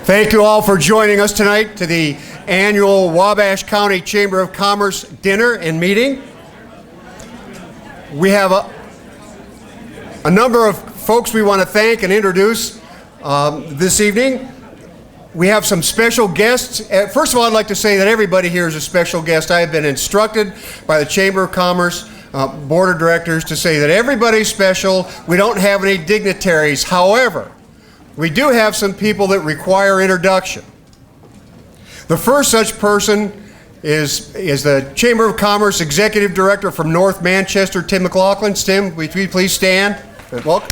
Thank you all for joining us tonight to the annual Wabash County Chamber of Commerce dinner and meeting. We have a number of folks we want to thank and introduce this evening. We have some special guests. First of all, I'd like to say that everybody here is a special guest. I have been instructed by the Chamber of Commerce Board of Directors to say that everybody's special. We don't have any dignitaries. However, we do have some people that require introduction. The first such person is the Chamber of Commerce Executive Director from North Manchester, Tim McLaughlin. Tim, would you please stand? Welcome.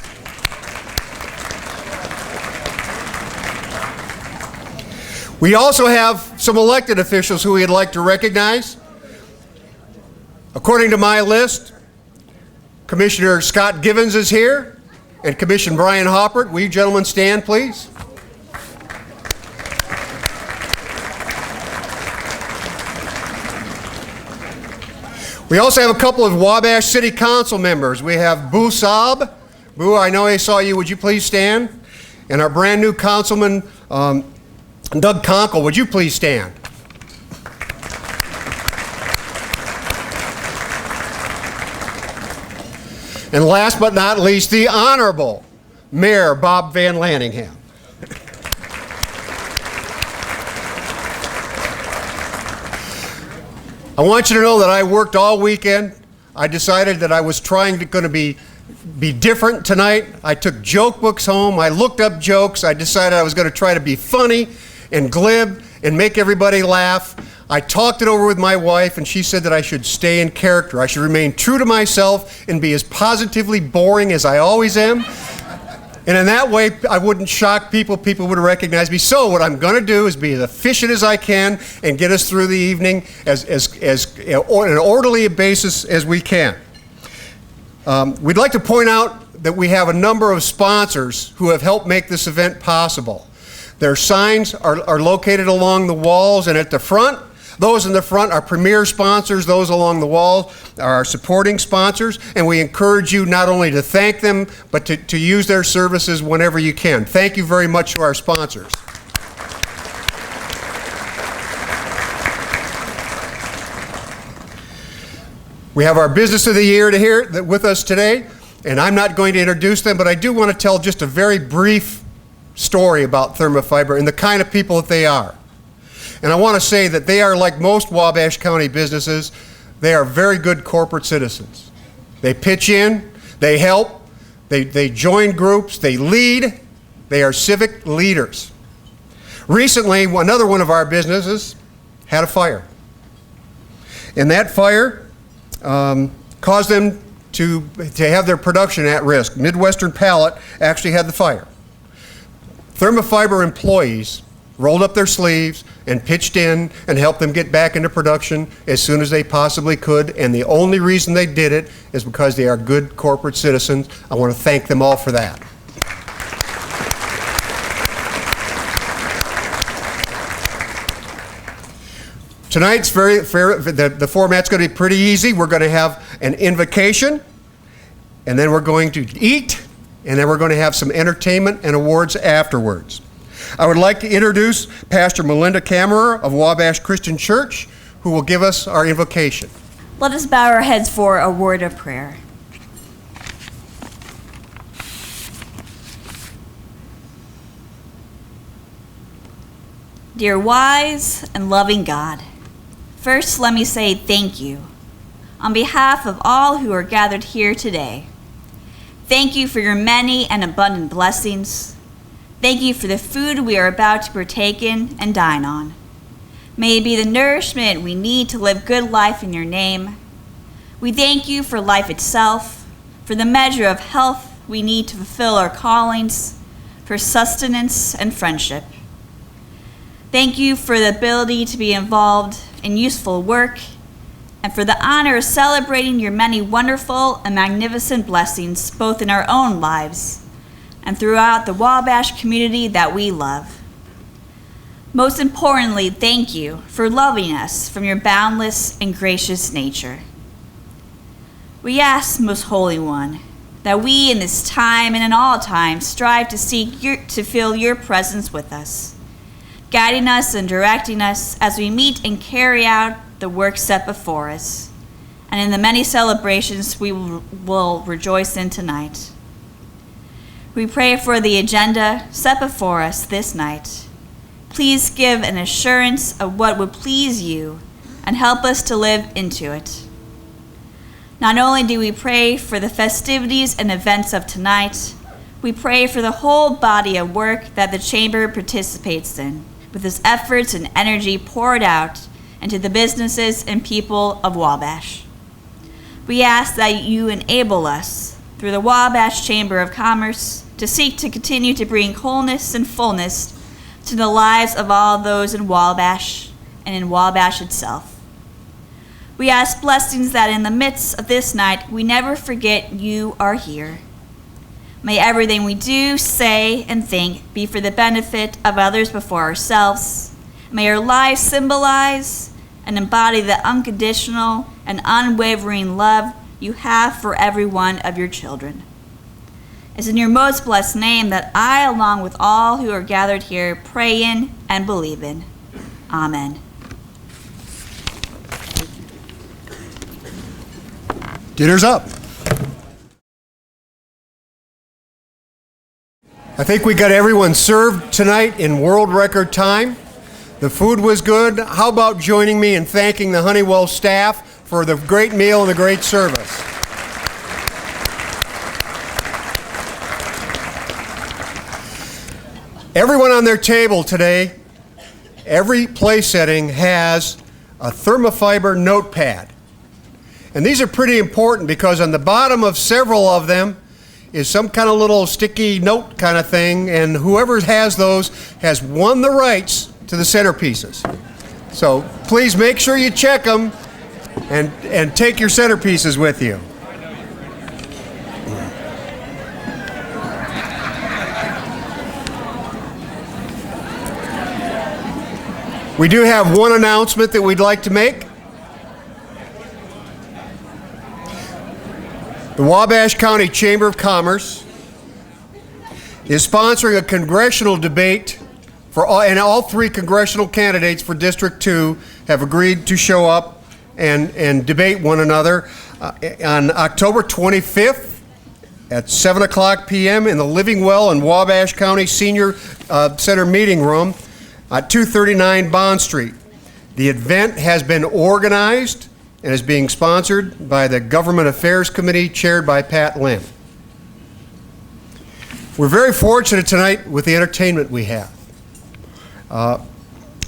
We also have some elected officials who we'd like to recognize. According to my list, Commissioner Scott Givens is here, and Commissioner Brian Hoppert. Will you gentlemen stand, please? We also have a couple of Wabash City Council members. We have Boo Saab. Boo, I know I saw you. Would you please stand? And our brand new councilman, Doug Conkle. Would you please stand? And last but not least, the Honorable Mayor Bob Van Lanningham. I want you to know that I worked all weekend. I decided that I was going to be different tonight. I took joke books home. I looked up jokes. I decided I was going to try to be funny and glib and make everybody laugh. I talked it over with my wife, and she said that I should stay in character. I should remain true to myself and be as positively boring as I always am. And in that way, I wouldn't shock people. People would recognize me. So what I'm going to do is be as efficient as I can and get us through the evening as on an orderly basis as we can. We'd like to point out that we have a number of sponsors who have helped make this event possible. Their signs are located along the walls and at the front. Those in the front are premier sponsors. Those along the wall are our supporting sponsors. And we encourage you not only to thank them, but to use their services whenever you can. Thank you very much to our sponsors. We have our Business of the Year here with us today. And I'm not going to introduce them, but I do want to tell just a very brief story about Thermofiber and the kind of people that they are. And I want to say that they are like most Wabash County businesses. They are very good corporate citizens. They pitch in, they help, they join groups, they lead, they are civic leaders. Recently, another one of our businesses had a fire. And that fire caused them to have their production at risk. Midwestern Pallet actually had the fire. Thermofiber employees rolled up their sleeves and pitched in and helped them get back into production as soon as they possibly could. And the only reason they did it is because they are good corporate citizens. I want to thank them all for that. Tonight's the format's going to be pretty easy. We're going to have an invocation, and then we're going to eat, and then we're going to have some entertainment and awards afterwards. I would like to introduce Pastor Melinda Kammerer of Wabash Christian Church, who will give us our invocation. Let us bow our heads for a word of prayer. Dear wise and loving God, first let me say thank you on behalf of all who are gathered here today. Thank you for your many and abundant blessings. Thank you for the food we are about to partake in and dine on. May it be the nourishment we need to live good life in your name. We thank you for life itself, for the measure of health we need to fulfill our callings, for sustenance and friendship. Thank you for the ability to be involved in useful work, and for the honor of celebrating your many wonderful and magnificent blessings, both in our own lives and throughout the Wabash community that we love. Most importantly, thank you for loving us from your boundless and gracious nature. We ask, Most Holy One, that we in this time and in all times strive to seek to feel your presence with us. guiding us and directing us as we meet and carry out the work set before us, and in the many celebrations we will rejoice in tonight. We pray for the agenda set before us this night. Please give an assurance of what would please you and help us to live into it. Not only do we pray for the festivities and events of tonight, we pray for the whole body of work that the Chamber participates in, with its efforts and energy poured out into the businesses and people of Wabash. We ask that you enable us, through the Wabash Chamber of Commerce, to seek to continue to bring wholeness and fullness to the lives of all those in Wabash and in Wabash itself. We ask blessings that in the midst of this night, we never forget you are here. May everything we do, say, and think be for the benefit of others before ourselves. May our lives symbolize and embody the unconditional and unwavering love you have for every one of your children. It's in your most blessed name that I, along with all who are gathered here, pray in and believe in. Amen. Dinner's up. I think we got everyone served tonight in world record time. The food was good. How about joining me in thanking the Honeywell staff for the great meal and the great service? Everyone on their table today, every place setting has a thermofiber notepad. And these are pretty important because on the bottom of several of them is some kind of little sticky note kind of thing, and whoever has those has won the rights to the centerpieces. So please make sure you check them and take your centerpieces with you. We do have one announcement that we'd like to make. The Wabash County Chamber of Commerce is sponsoring a congressional debate and all three congressional candidates for District 2 have agreed to show up and debate one another on October 25th at 7 o'clock p.m. in the Living Well and Wabash County Senior Center Meeting Room at 239 Bond Street. The event has been organized and is being sponsored by the Government Affairs Committee chaired by Pat Lim. We're very fortunate tonight with the entertainment we have.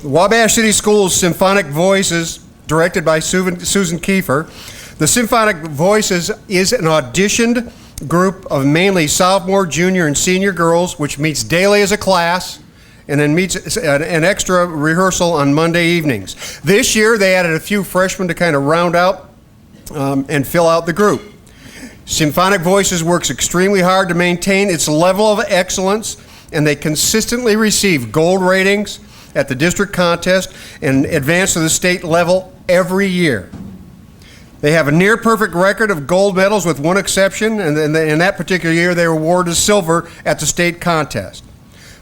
Wabash City Schools Symphonic Voices, directed by Susan Kiefer. The Symphonic Voices is an auditioned group of mainly sophomore, junior, and senior girls, which meets daily as a class and then meets an extra rehearsal on Monday evenings. This year, they added a few freshmen to kind of round out and fill out the group. Symphonic Voices works extremely hard to maintain its level of excellence, and they consistently receive gold ratings at the district contest and advance to the state level every year. They have a near-perfect record of gold medals with one exception, and in that particular year, they were awarded silver at the state contest.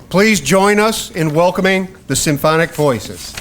Please join us in welcoming the Symphonic Voices.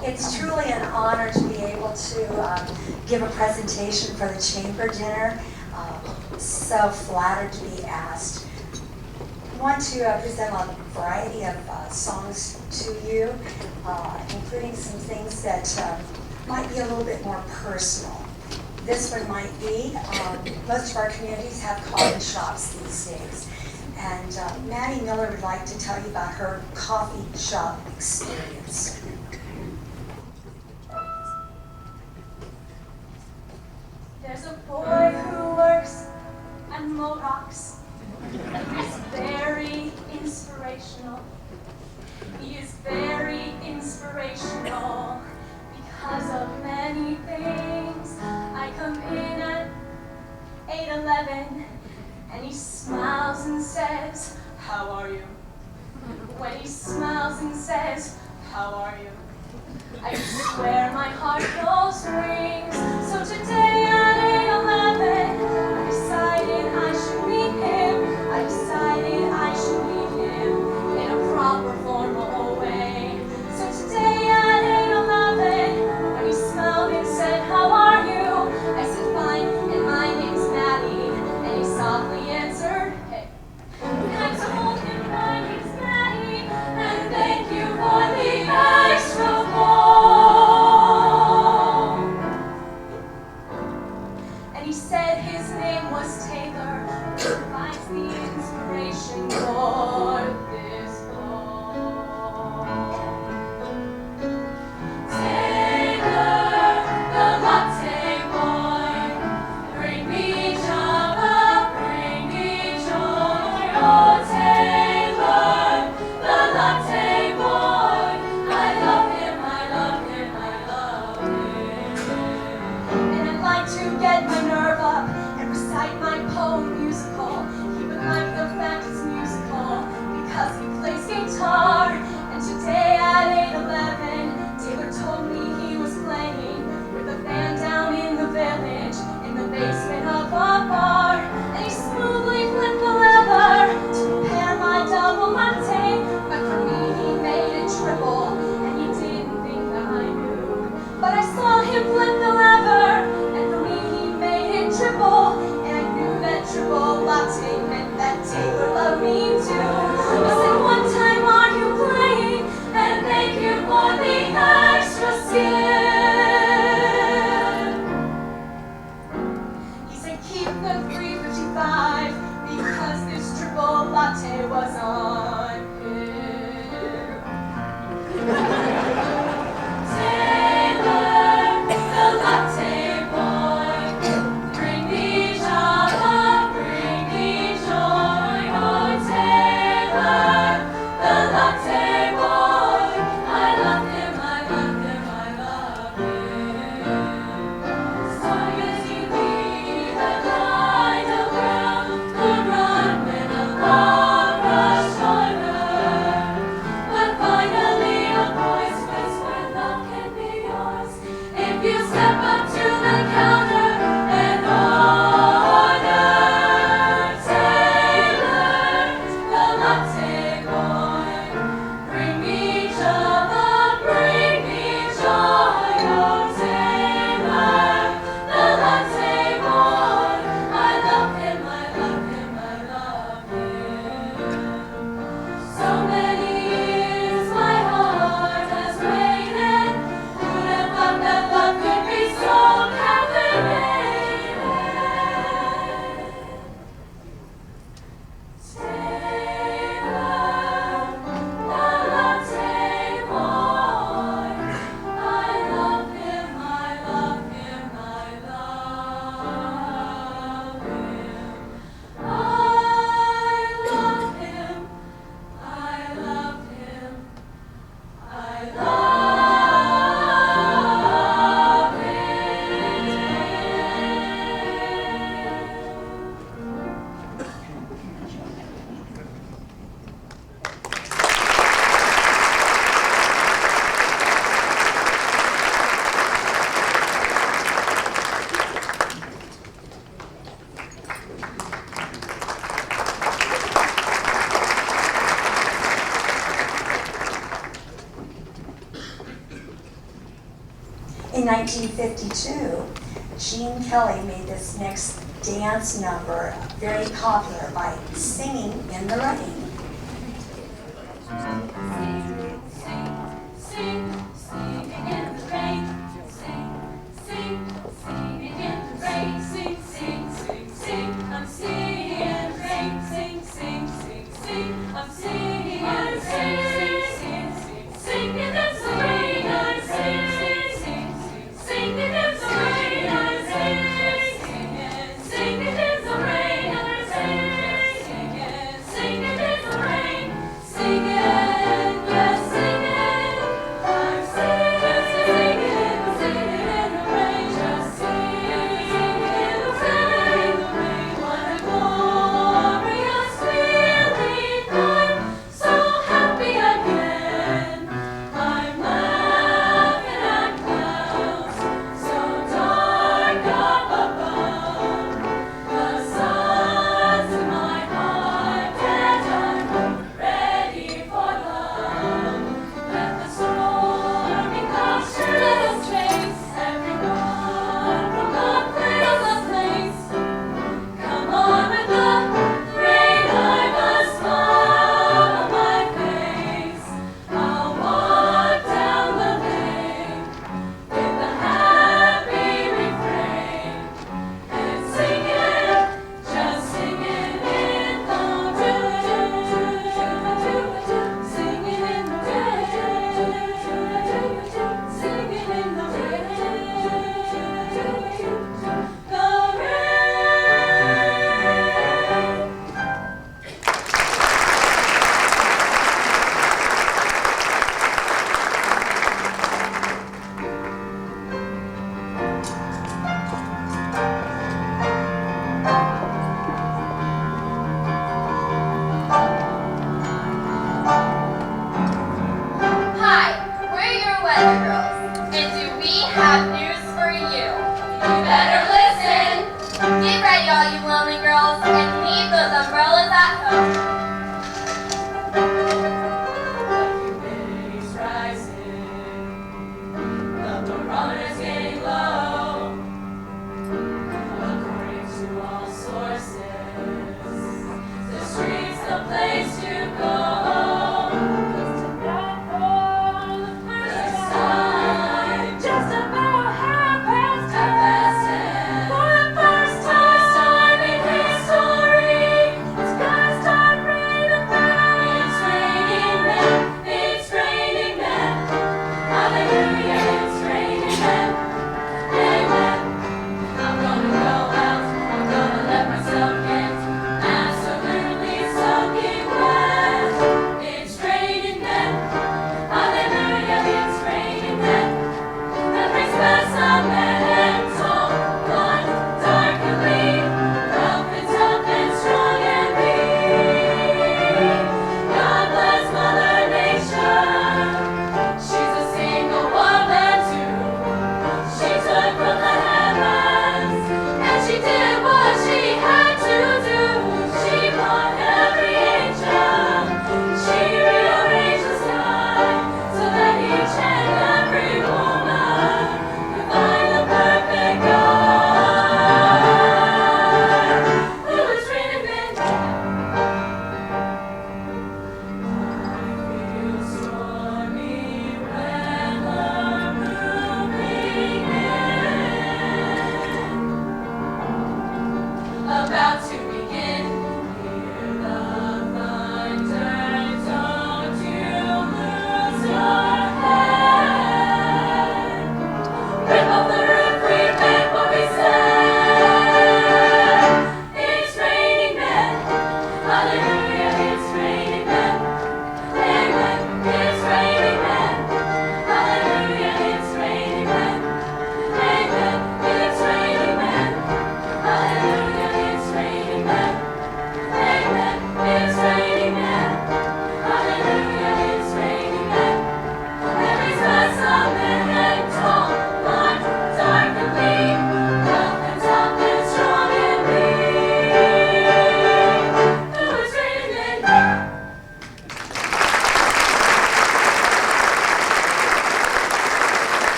It's truly an honor to be able to give a presentation for the chamber dinner. So flattered to be asked. I want to present a variety of songs to you, including some things that might be a little bit more personal. This one might be, most of our communities have coffee shops these days. And Maddie Miller would like to tell you about her coffee shop experience. There's a boy who works at Mohawks. He's very inspirational. He is very inspirational because of many things. I come in at 8:11 and he smiles and says, "How are you?" When he smiles and says, "How are you?" I swear my heart goes rings. So today at 8:11, I decided I should meet him. I decided I should meet him in a proper formal way. So today at 8:11, when he smiled and said, "How are you?" I said, "Fine, and my name's Maddie." And he softly answered, "Hey." And I told him my name's Maddie, and thank you for the extra ball. And he said his name was Taylor, who provides the inspiration for this ball. Taylor, the latte boy, bring me Java, bring me joy. Oh, Taylor, the latte boy, I love him, I love him, I love him. And I'd like to get my nerve up and recite my poem musical. He would like the fact it's musical because he plays guitar. And today at 8:11, Taylor told me he was playing with a band down in the village in the basement of a bar. And he smoothly flipped the lever to prepare my double latte. But for me, he made it triple, and he didn't think that I knew. But I saw him flip the lever, and for me, he made it triple. And I knew that triple latte meant that Taylor loved me too. I said, "What time are you playing? And thank you for the extra skip." He said, "Keep the 355 because this triple latte was on him." Taylor, the latte boy, bring me Java, bring me joy. Oh, Taylor, the latte boy, I love him, I love him, I love him. So easily the kind of girl could run when a love rush on. In 1952, Gene Kelly made this next dance number very popular by singing in the rain. Sing, singing in the rain. Sing, singing in the rain. Sing, sing, I'm singing in the rain. Sing, I'm singing in the rain. Sing, in the rain. I'm singing in the rain. I'm singing in the rain. I'm singing in the rain. Singing, yes, singing. I'm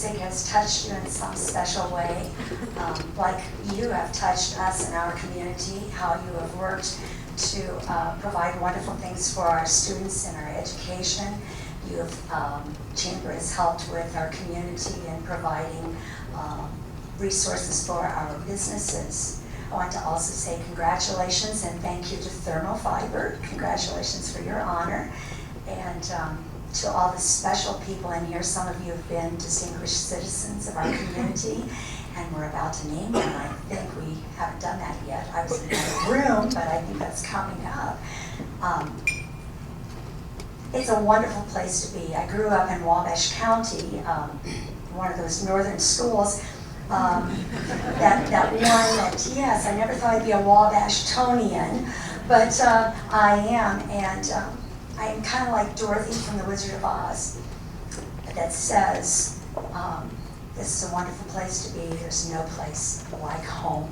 music has touched you in some special way, like you have touched us in our community, how you have worked to provide wonderful things for our students in our education. Chamber has helped with our community in providing resources for our businesses. I want to also say congratulations and thank you to Thermo Fiber. Congratulations for your honor. And to all the special people in here, some of you have been distinguished citizens of our community, and we're about to name them. I think we haven't done that yet. I was in the room, but I think that's coming up. It's a wonderful place to be. I grew up in Wabash County, one of those northern schools. That one that, yes, I never thought I'd be a Wabashtonian, but I am, and I am kind of like Dorothy from The Wizard of Oz that says, this is a wonderful place to be. There's no place like home.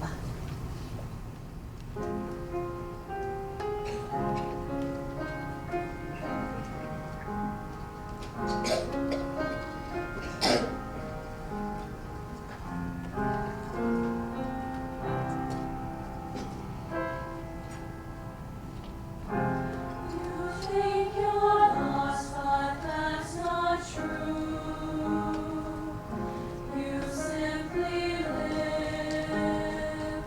You simply live.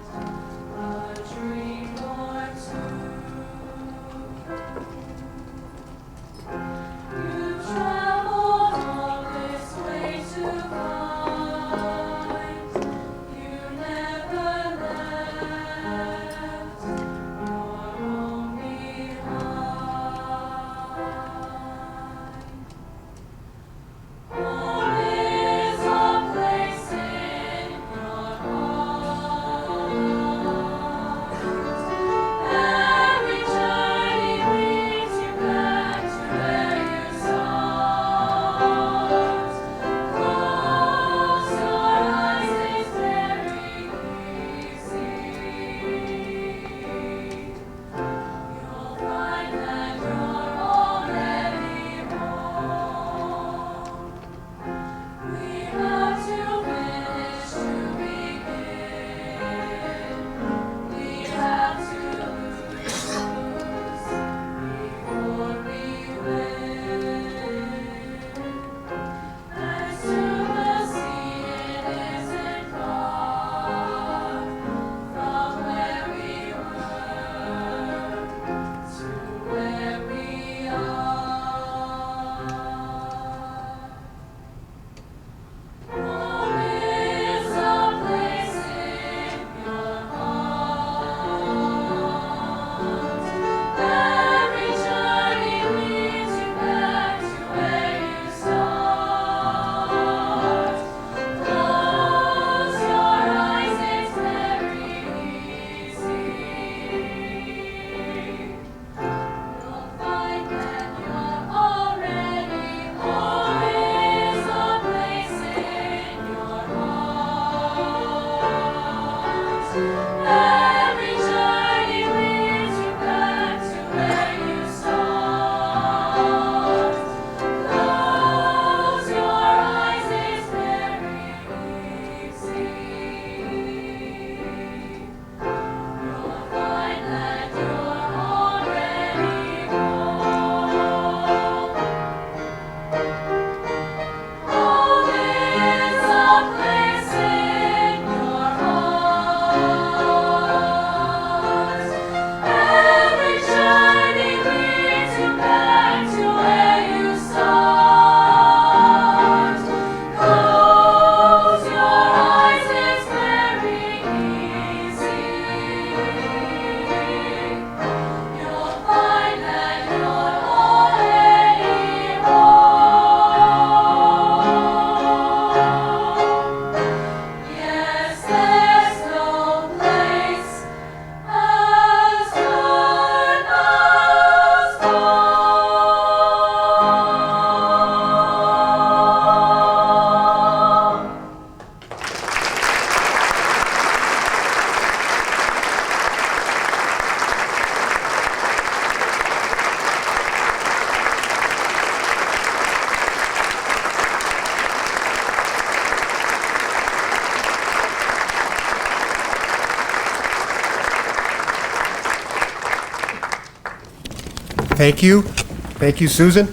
Thank you. Thank you, Susan.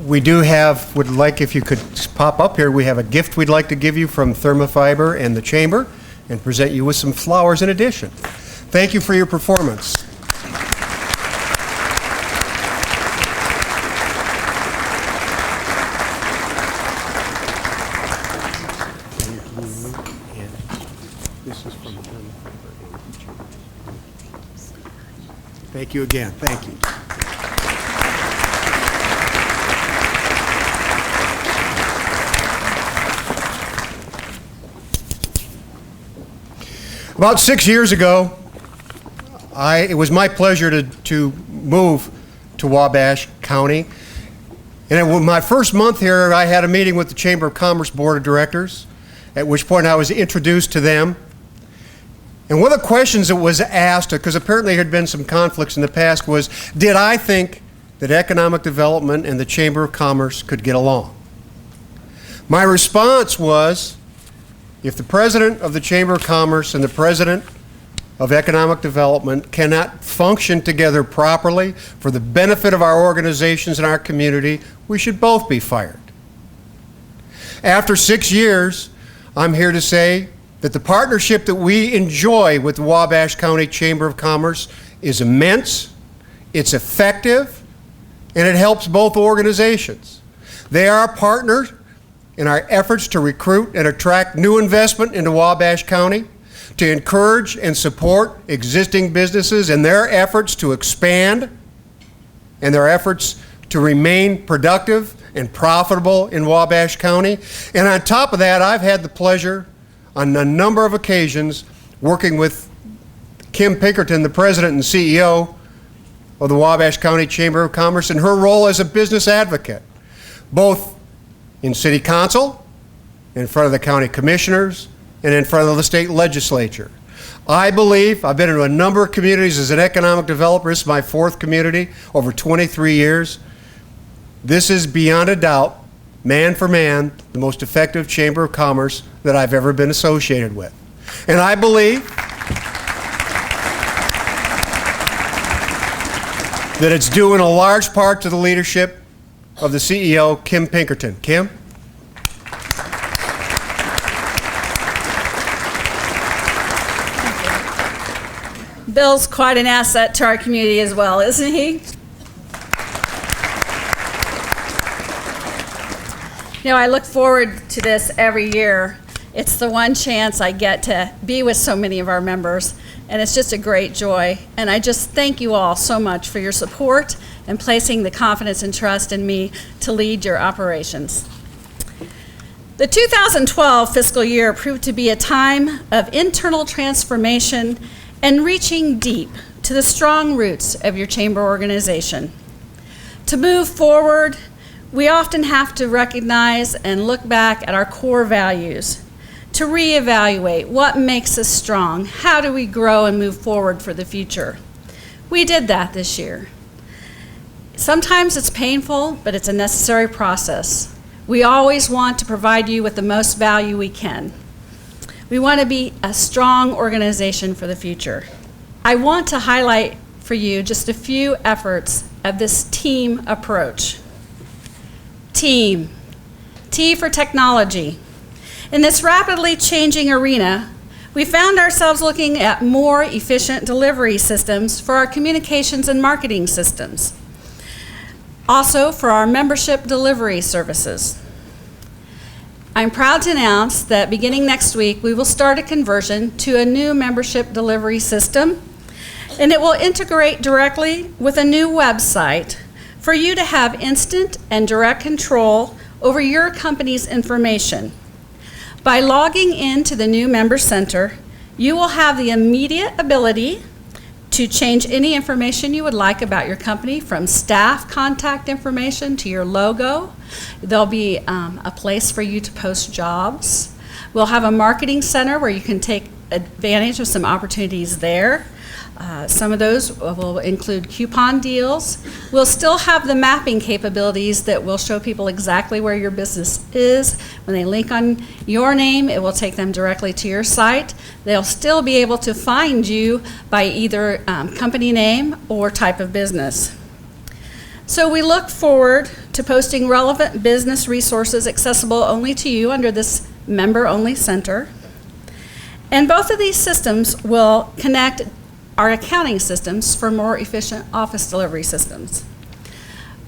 Would like if you could pop up here, we have a gift we'd like to give you from Thermofiber and the Chamber and present you with some flowers in addition. Thank you for your performance. This is from Thermofiber and the Chamber. Thank you again. Thank you. About 6 years ago, it was my pleasure to move to Wabash County. And my first month here, I had a meeting with the Chamber of Commerce Board of Directors, at which point I was introduced to them. And one of the questions that was asked, because apparently there had been some conflicts in the past, was, did I think that economic development and the Chamber of Commerce could get along? My response was, if the president of the Chamber of Commerce and the president of Economic Development cannot function together properly for the benefit of our organizations and our community, we should both be fired. After 6 years, I'm here to say that the partnership that we enjoy with the Wabash County Chamber of Commerce is immense, it's effective, and it helps both organizations. They are partners in our efforts to recruit and attract new investment into Wabash County, to encourage and support existing businesses in their efforts to expand and their efforts to remain productive and profitable in Wabash County. And on top of that, I've had the pleasure on a number of occasions working with Kim Pinkerton, the president and CEO of the Wabash County Chamber of Commerce, in her role as a business advocate, both in City Council, in front of the county commissioners, and in front of the state legislature. I believe, I've been in a number of communities as an economic developer. This is my 4th community, over 23 years. This is beyond a doubt, man for man, the most effective Chamber of Commerce that I've ever been associated with. And I believe that it's due in a large part to the leadership of the CEO, Kim Pinkerton. Kim? Bill's quite an asset to our community as well, isn't he? You know, I look forward to this every year. It's the one chance I get to be with so many of our members, and it's just a great joy. And I just thank you all so much for your support and placing the confidence and trust in me to lead your operations. The 2012 fiscal year proved to be a time of internal transformation and reaching deep to the strong roots of your chamber organization. To move forward, we often have to recognize and look back at our core values, to reevaluate what makes us strong, how do we grow and move forward for the future. We did that this year. Sometimes it's painful, but it's a necessary process. We always want to provide you with the most value we can. We want to be a strong organization for the future. I want to highlight for you just a few efforts of this team approach. Team. T for technology. In this rapidly changing arena, we found ourselves looking at more efficient delivery systems for our communications and marketing systems. Also for our membership delivery services. I'm proud to announce that beginning next week, we will start a conversion to a new membership delivery system, and it will integrate directly with a new website for you to have instant and direct control over your company's information. By logging into the new Member Center, you will have the immediate ability to change any information you would like about your company, from staff contact information to your logo. There'll be a place for you to post jobs. We'll have a marketing center where you can take advantage of some opportunities there. Some of those will include coupon deals. We'll still have the mapping capabilities that will show people exactly where your business is. When they link on your name, it will take them directly to your site. They'll still be able to find you by either company name or type of business. So we look forward to posting relevant business resources accessible only to you under this member-only center. And both of these systems will connect our accounting systems for more efficient office delivery systems.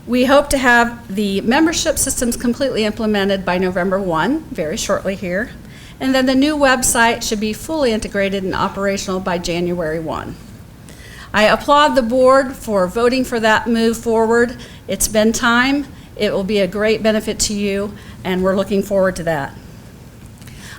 We hope to have the membership systems completely implemented by November 1, very shortly here, and then the new website should be fully integrated and operational by January 1. I applaud the board for voting for that move forward. It's been time. It will be a great benefit to you, and we're looking forward to that.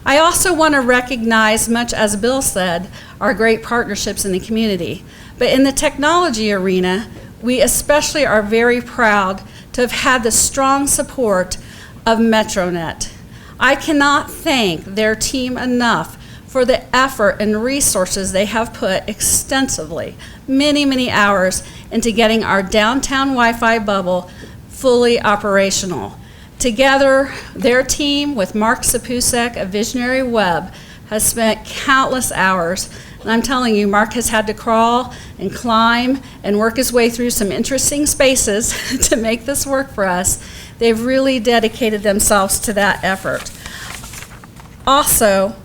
I also want to recognize, much as Bill said, our great partnerships in the community. But in the technology arena, we especially are very proud to have had the strong support of MetroNet. I cannot thank their team enough for the effort and resources they have put extensively, many hours, into getting our downtown Wi-Fi bubble fully operational. Together, their team with Mark Sapusek of Visionary Web has spent countless hours. And I'm telling you, Mark has had to crawl and climb and work his way through some interesting spaces to make this work for us. They've really dedicated themselves to that effort. Also,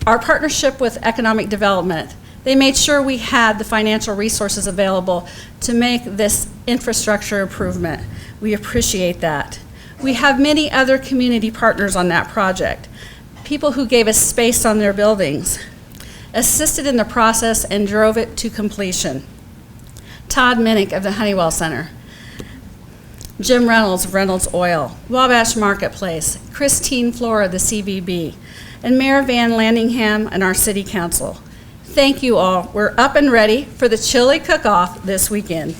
our partnership with economic development, they made sure we had the financial resources available to make this infrastructure improvement. We appreciate that. We have many other community partners on that project, people who gave us space on their buildings, assisted in the process, and drove it to completion. Todd Minnick of the Honeywell Center, Jim Reynolds of Reynolds Oil, Wabash Marketplace, Christine Flora of the CVB, and Mayor Van Landingham and our City Council. Thank you all. We're up and ready for the chili cook-off this weekend.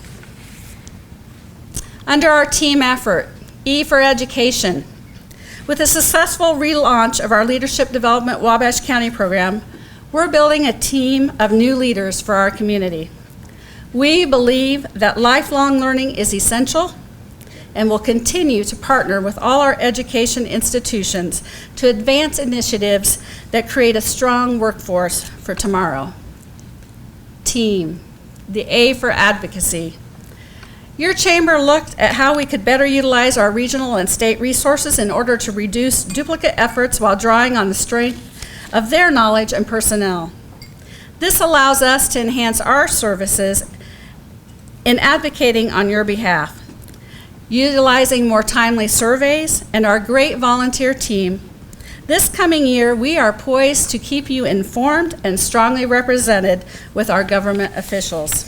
Under our team effort, E for Education, with the successful relaunch of our Leadership Development Wabash County program, we're building a team of new leaders for our community. We believe that lifelong learning is essential and will continue to partner with all our education institutions to advance initiatives that create a strong workforce for tomorrow. Team, the A for Advocacy. Your chamber looked at how we could better utilize our regional and state resources in order to reduce duplicate efforts while drawing on the strength of their knowledge and personnel. This allows us to enhance our services in advocating on your behalf. Utilizing more timely surveys and our great volunteer team, this coming year we are poised to keep you informed and strongly represented with our government officials.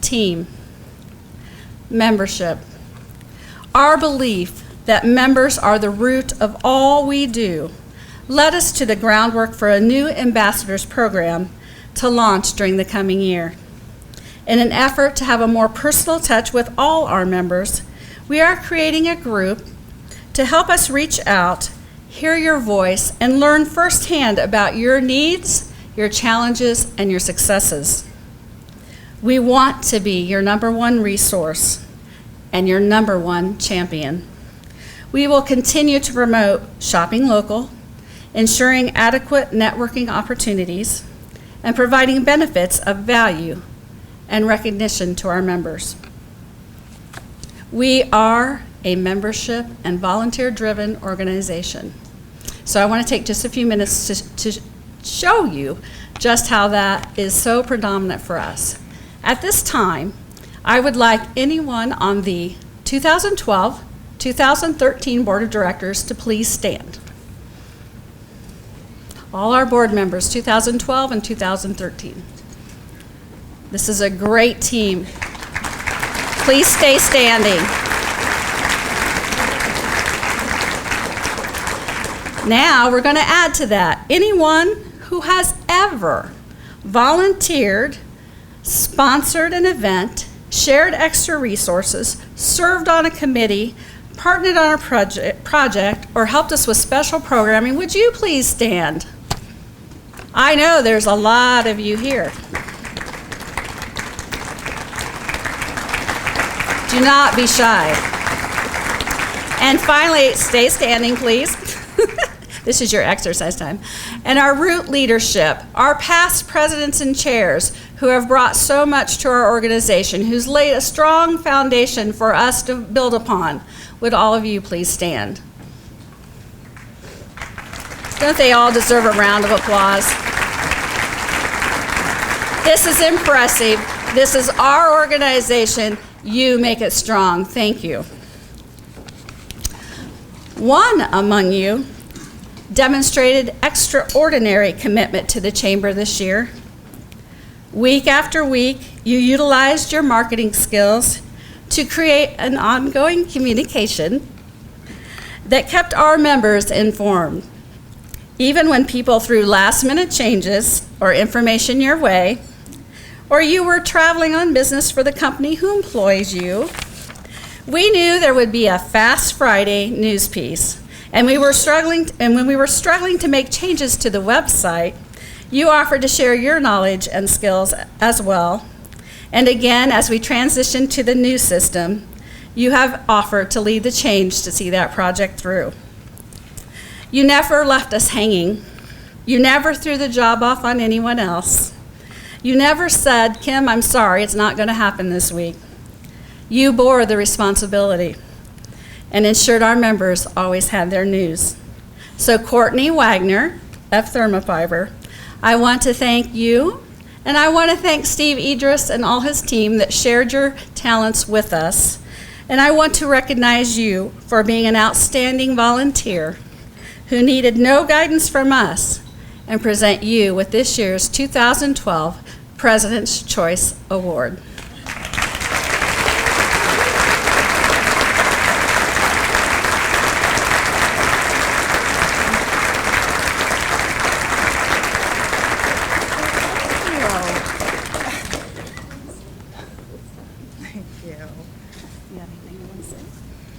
Team, membership. Our belief that members are the root of all we do led us to the groundwork for a new ambassadors program to launch during the coming year. In an effort to have a more personal touch with all our members, we are creating a group to help us reach out, hear your voice, and learn firsthand about your needs, your challenges, and your successes. We want to be your #1 resource and your #1 champion. We will continue to promote shopping local, ensuring adequate networking opportunities, and providing benefits of value and recognition to our members. We are a membership and volunteer-driven organization. So I want to take just a few minutes to show you just how that is so predominant for us. At this time, I would like anyone on the 2012-2013 Board of Directors to please stand. All our board members, 2012 and 2013. This is a great team. Please stay standing. Now we're going to add to that anyone who has ever volunteered, sponsored an event, shared extra resources, served on a committee, partnered on our project, or helped us with special programming, would you please stand? I know there's a lot of you here. Do not be shy. And finally, stay standing, please. This is your exercise time. And our root leadership, our past presidents and chairs who have brought so much to our organization, who's laid a strong foundation for us to build upon. Would all of you please stand? Don't they all deserve a round of applause? This is impressive. This is our organization. You make it strong. Thank you. One among you demonstrated extraordinary commitment to the Chamber this year. Week after week, you utilized your marketing skills to create an ongoing communication that kept our members informed. Even when people threw last-minute changes or information your way, or you were traveling on business for the company who employs you, we knew there would be a Fast Friday news piece. And when we were struggling to make changes to the website, you offered to share your knowledge and skills as well. And again, as we transitioned to the new system, you have offered to lead the change to see that project through. You never left us hanging. You never threw the job off on anyone else. You never said, Kim, I'm sorry, it's not going to happen this week. You bore the responsibility and ensured our members always had their news. So Courtney Wagner of Thermofiber, I want to thank you, and I want to thank Steve Idris and all his team that shared your talents with us. And I want to recognize you for being an outstanding volunteer who needed no guidance from us, and present you with this year's 2012 President's Choice Award.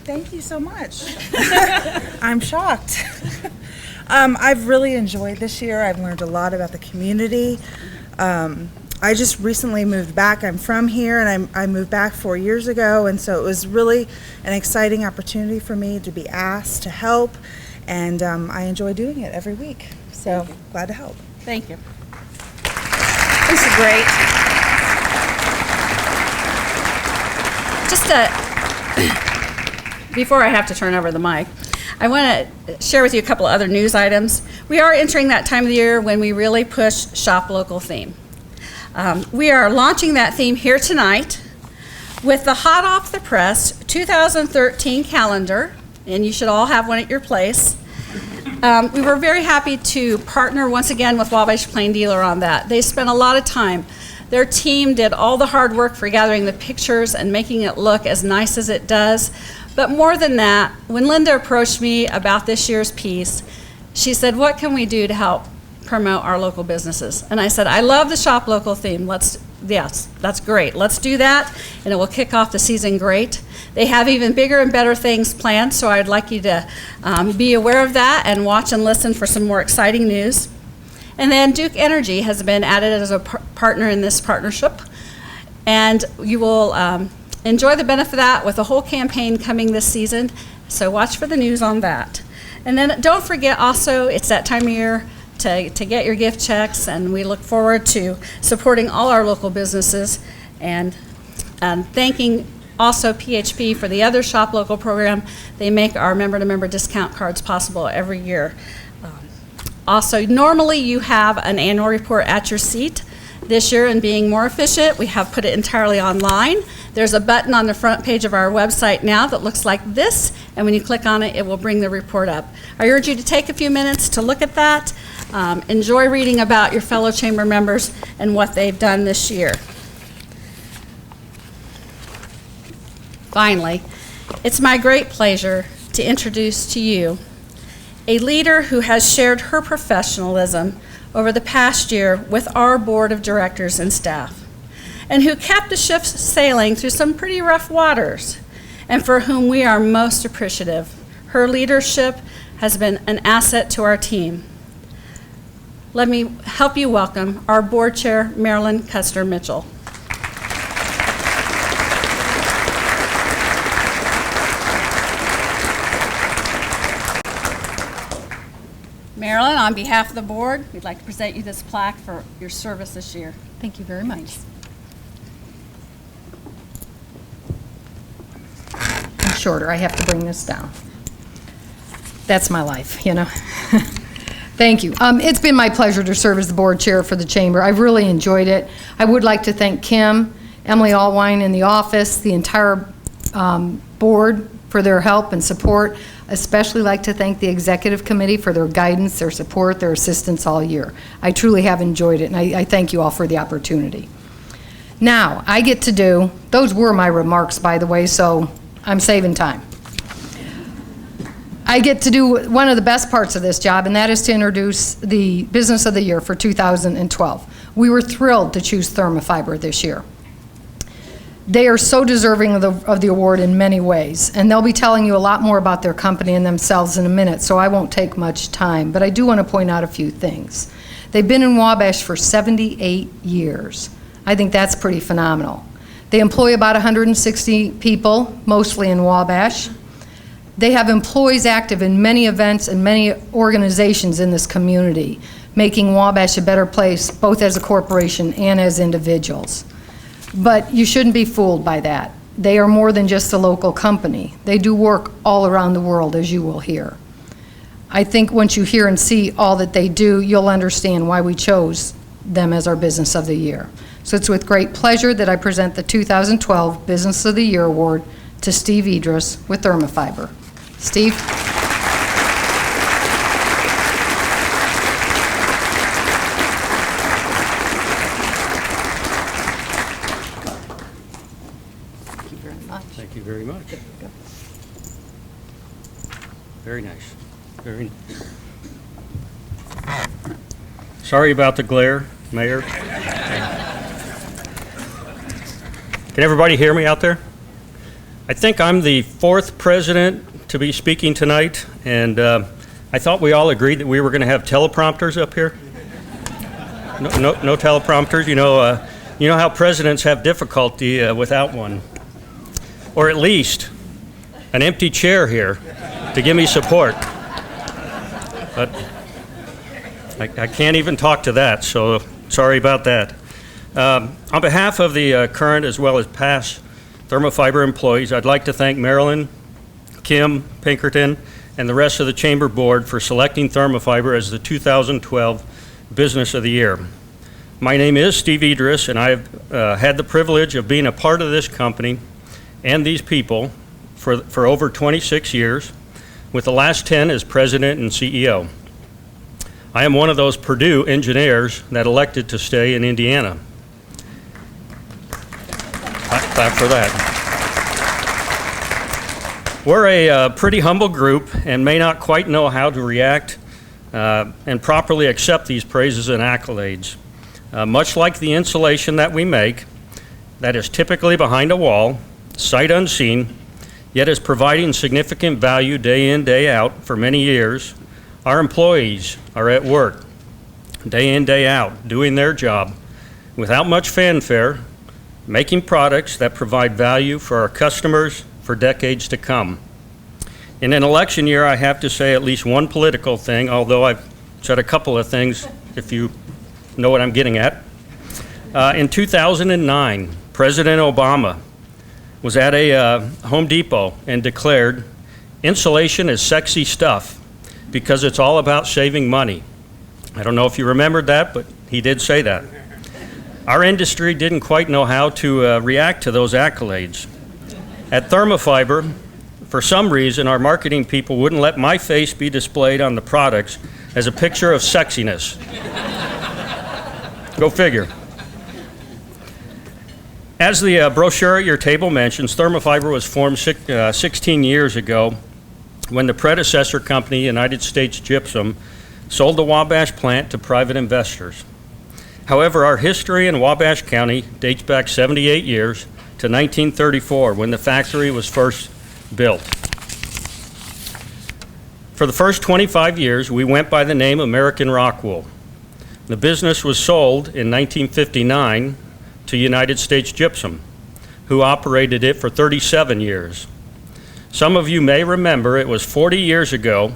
Thank you so much. I'm shocked. I've really enjoyed this year. I've learned a lot about the community. I just recently moved back. I'm from here, and I moved back 4 years ago, and so it was really an exciting opportunity for me to be asked to help, and I enjoy doing it every week. So glad to help. Thank you. This is great. Before I have to turn over the mic, I want to share with you a couple of other news items. We are entering that time of the year when we really push Shop Local theme. We are launching that theme here tonight with the hot off the press 2013 calendar, and you should all have one at your place. We were very happy to partner once again with Wabash Plain Dealer on that. They spent a lot of time. Their team did all the hard work for gathering the pictures and making it look as nice as it does. But more than that, when Linda approached me about this year's piece, she said, what can we do to help promote our local businesses? And I said, I love the Shop Local theme. Yes, that's great. Let's do that, and it will kick off the season great. They have even bigger and better things planned, so I'd like you to be aware of that and watch and listen for some more exciting news. And then Duke Energy has been added as a partner in this partnership, and you will enjoy the benefit of that with the whole campaign coming this season, so watch for the news on that. And then don't forget also, it's that time of year to get your gift checks, and we look forward to supporting all our local businesses, and thanking also PHP for the other Shop Local program. They make our member-to-member discount cards possible every year. Also, normally you have an annual report at your seat. This year, in being more efficient, we have put it entirely online. There's a button on the front page of our website now that looks like this, and when you click on it, it will bring the report up. I urge you to take a few minutes to look at that. Enjoy reading about your fellow chamber members and what they've done this year. Finally, it's my great pleasure to introduce to you a leader who has shared her professionalism over the past year with our board of directors and staff, and who kept the ship sailing through some pretty rough waters. and for whom we are most appreciative. Her leadership has been an asset to our team. Let me help you welcome our board chair, Marilyn Custer Mitchell. Marilyn, on behalf of the board, we'd like to present you this plaque for your service this year. Thank you very much. I'm shorter. I have to bring this down. That's my life, you know. Thank you. It's been my pleasure to serve as the board chair for the chamber. I've really enjoyed it. I would like to thank Kim, Emily Allwine in the office, the entire board for their help and support. Especially like to thank the executive committee for their guidance, their support, their assistance all year. I truly have enjoyed it, and I thank you all for the opportunity. Now, I get to do, those were my remarks, by the way, so I'm saving time. I get to do one of the best parts of this job, and that is to introduce the Business of the Year for 2012. We were thrilled to choose Thermofiber this year. They are so deserving of the award in many ways, and they'll be telling you a lot more about their company and themselves in a minute, so I won't take much time, but I do want to point out a few things. They've been in Wabash for 78 years. I think that's pretty phenomenal. They employ about 160 people, mostly in Wabash. They have employees active in many events and many organizations in this community, making Wabash a better place, both as a corporation and as individuals. But you shouldn't be fooled by that. They are more than just a local company. They do work all around the world, as you will hear. I think once you hear and see all that they do, you'll understand why we chose them as our Business of the Year. So it's with great pleasure that I present the 2012 Business of the Year Award to Steve Idris with Thermofiber. Steve? Thank you very much. Very nice. Very nice. Sorry about the glare, Mayor. Can everybody hear me out there? I think I'm the fourth president to be speaking tonight, and I thought we all agreed that we were going to have teleprompters up here. No teleprompters. You know how presidents have difficulty without one. Or at least an empty chair here to give me support. But I can't even talk to that, so sorry about that. On behalf of the current as well as past Thermofiber employees, I'd like to thank Marilyn, Kim Pinkerton, and the rest of the Chamber Board for selecting Thermofiber as the 2012 Business of the Year. My name is Steve Idris, and I've had the privilege of being a part of this company and these people for over 26 years, with the last 10 as president and CEO. I am one of those Purdue engineers that elected to stay in Indiana. Clap for that. We're a pretty humble group and may not quite know how to react and properly accept these praises and accolades. Much like the insulation that we make, that is typically behind a wall, sight unseen, yet is providing significant value day in, day out for many years. Our employees are at work day in, day out, doing their job without much fanfare, making products that provide value for our customers for decades to come. In an election year, I have to say at least one political thing, although I've said a couple of things, if you know what I'm getting at. In 2009, President Obama was at a Home Depot and declared, "Insulation is sexy stuff because it's all about saving money." I don't know if you remembered that, but he did say that. Our industry didn't quite know how to react to those accolades. At Thermofiber, for some reason, our marketing people wouldn't let my face be displayed on the products as a picture of sexiness. Go figure. As the brochure at your table mentions, Thermofiber was formed 16 years ago when the predecessor company, United States Gypsum, sold the Wabash plant to private investors. However, our history in Wabash County dates back 78 years to 1934 when the factory was first built. For the first 25 years, we went by the name American Rockwool. The business was sold in 1959 to United States Gypsum, who operated it for 37 years. Some of you may remember it was 40 years ago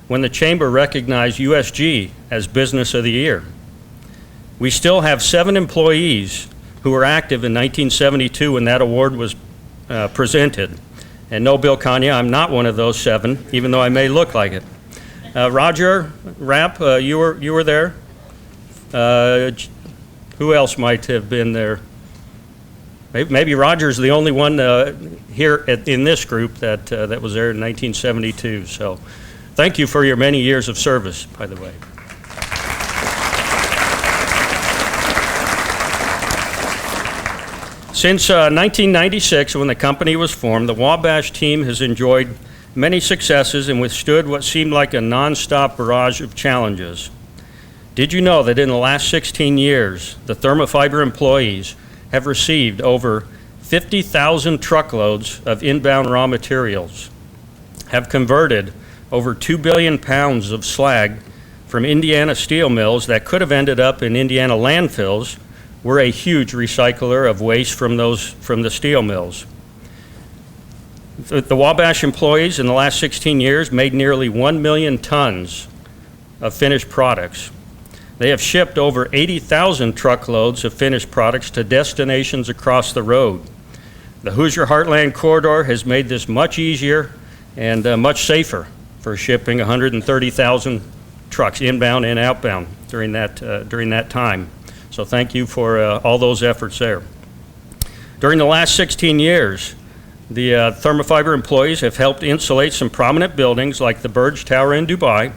when the Chamber recognized USG as Business of the Year. We still have 7 employees who were active in 1972 when that award was presented. And no, Bill Kanye, I'm not one of those 7, even though I may look like it. Roger Rapp, you were there. Who else might have been there? Maybe Roger's the only one here in this group that was there in 1972. So thank you for your many years of service, by the way. Since 1996, when the company was formed, the Wabash team has enjoyed many successes and withstood what seemed like a nonstop barrage of challenges. Did you know that in the last 16 years, the Thermofiber employees have received over 50,000 truckloads of inbound raw materials, have converted over 2 billion pounds of slag from Indiana steel mills that could have ended up in Indiana landfills? We're a huge recycler of waste from the steel mills. The Wabash employees in the last 16 years made nearly 1 million tons of finished products. They have shipped over 80,000 truckloads of finished products to destinations across the road. The Hoosier Heartland Corridor has made this much easier and much safer for shipping 130,000 trucks inbound and outbound during that time. So thank you for all those efforts there. During the last 16 years, the Thermofiber employees have helped insulate some prominent buildings like the Burj Tower in Dubai,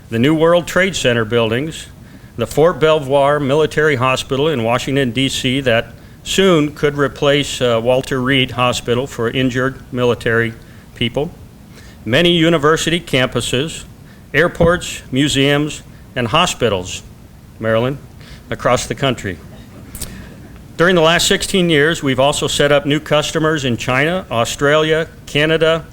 the New World Trade Center buildings, the Fort Belvoir Military Hospital in Washington, D.C. that soon could replace Walter Reed Hospital for injured military people, many university campuses, airports, museums, and hospitals, Maryland, across the country. During the last 16 years, we've also set up new customers in China, Australia, Canada,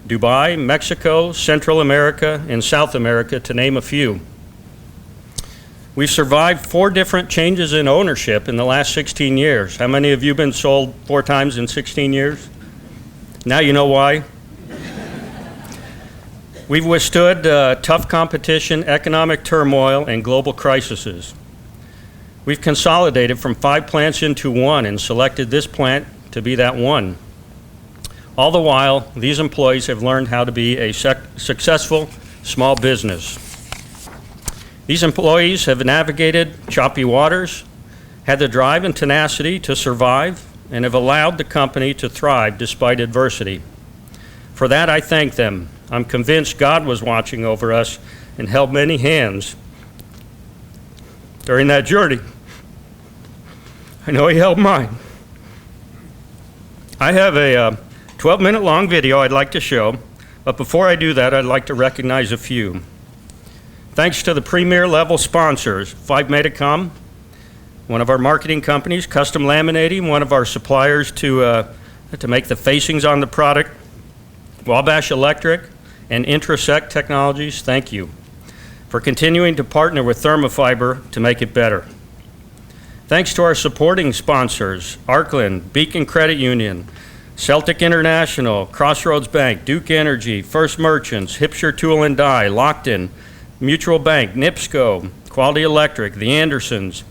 Dubai, Mexico, Central America, and South America, to name a few. We've survived 4 different changes in ownership in the last 16 years. How many of you have been sold 4 times in 16 years? Now you know why. We've withstood tough competition, economic turmoil, and global crises. We've consolidated from 5 plants into 1 and selected this plant to be that one. All the while, these employees have learned how to be a successful small business. These employees have navigated choppy waters, had the drive and tenacity to survive, and have allowed the company to thrive despite adversity. For that, I thank them. I'm convinced God was watching over us and held many hands during that journey. I know He held mine. I have a 12-minute long video I'd like to show, but before I do that, I'd like to recognize a few. Thanks to the premier level sponsors, 5 Medicom, one of our marketing companies, Custom Laminating, one of our suppliers to make the facings on the product, Wabash Electric, and Intrasec Technologies, thank you for continuing to partner with Thermofiber to make it better. Thanks to our supporting sponsors, Arkland, Beacon Credit Union, Celtic International, Crossroads Bank, Duke Energy, First Merchants, Hipsher Tool and Die, Lockton, Mutual Bank, NIPSCO, Quality Electric, the Andersons,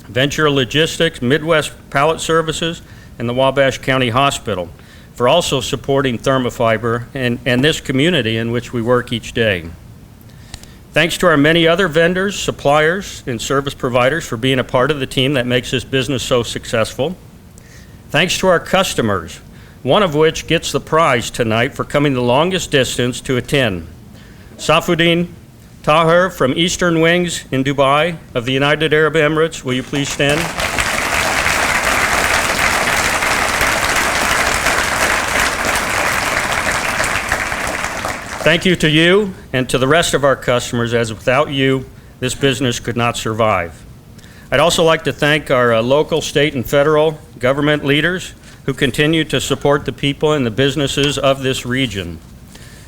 Venture Logistics, Midwest Pallet Services, and the Wabash County Hospital for also supporting Thermofiber and this community in which we work each day. Thanks to our many other vendors, suppliers, and service providers for being a part of the team that makes this business so successful. Thanks to our customers, one of which gets the prize tonight for coming the longest distance to attend. Safuddin Tahir from Eastern Wings in Dubai of the United Arab Emirates, will you please stand? Thank you to you and to the rest of our customers, as without you, this business could not survive. I'd also like to thank our local, state, and federal government leaders who continue to support the people and the businesses of this region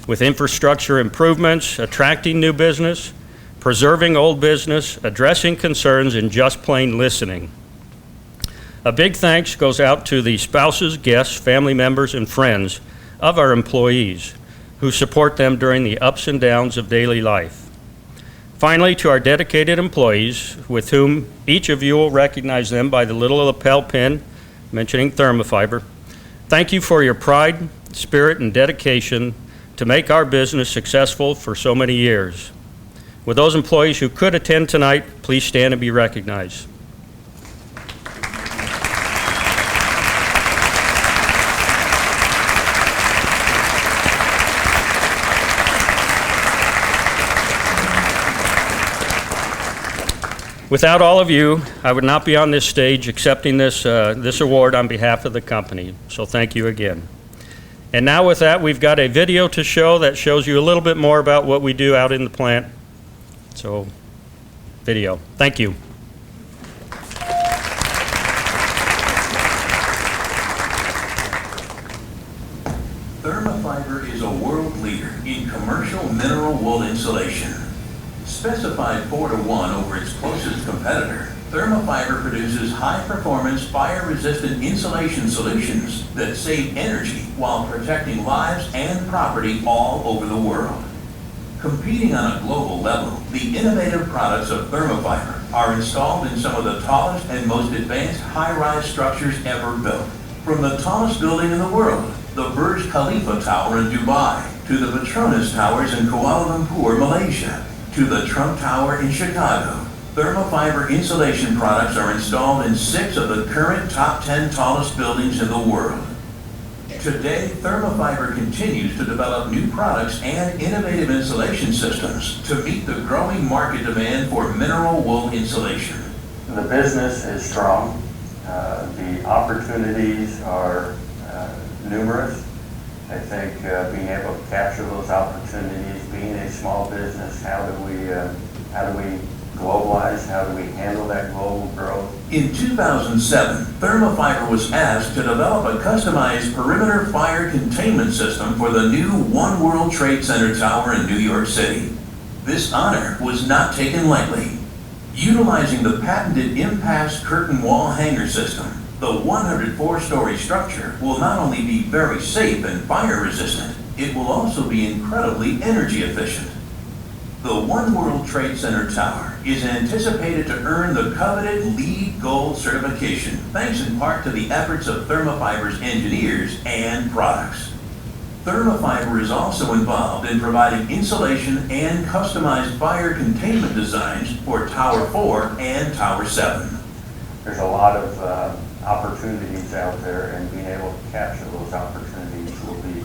with infrastructure improvements, attracting new business, preserving old business, addressing concerns, and just plain listening. A big thanks goes out to the spouses, guests, family members, and friends of our employees who support them during the ups and downs of daily life. Finally, to our dedicated employees, with whom each of you will recognize them by the little lapel pin mentioning Thermofiber, thank you for your pride, spirit, and dedication to make our business successful for so many years. With those employees who could attend tonight, please stand and be recognized. Without all of you, I would not be on this stage accepting this award on behalf of the company, so thank you again. And now with that, we've got a video to show that shows you a little bit more about what we do out in the plant. So, video. Thank you. Thermofiber is a world leader in commercial mineral wool insulation. Specified 4-to-1 over its closest competitor, Thermofiber produces high-performance, fire-resistant insulation solutions that save energy while protecting lives and property all over the world. Competing on a global level, the innovative products of Thermofiber are installed in some of the tallest and most advanced high-rise structures ever built. From the tallest building in the world, the Burj Khalifa Tower in Dubai, to the Petronas Towers in Kuala Lumpur, Malaysia, to the Trump Tower in Chicago, Thermofiber insulation products are installed in 6 of the current top 10 tallest buildings in the world. Today, Thermofiber continues to develop new products and innovative insulation systems to meet the growing market demand for mineral wool insulation. The business is strong. The opportunities are numerous. I think being able to capture those opportunities, being a small business, how do we globalize? How do we handle that global growth? In 2007, Thermofiber was asked to develop a customized perimeter fire containment system for the new One World Trade Center tower in New York City. This honor was not taken lightly. Utilizing the patented impasse curtain wall hanger system, the 104-story structure will not only be very safe and fire resistant, it will also be incredibly energy efficient. The One World Trade Center tower is anticipated to earn the coveted LEED Gold certification, thanks in part to the efforts of Thermofiber's engineers and products. Thermofiber is also involved in providing insulation and customized fire containment designs for Tower 4 and Tower 7. There's a lot of opportunities out there, and being able to capture those opportunities will be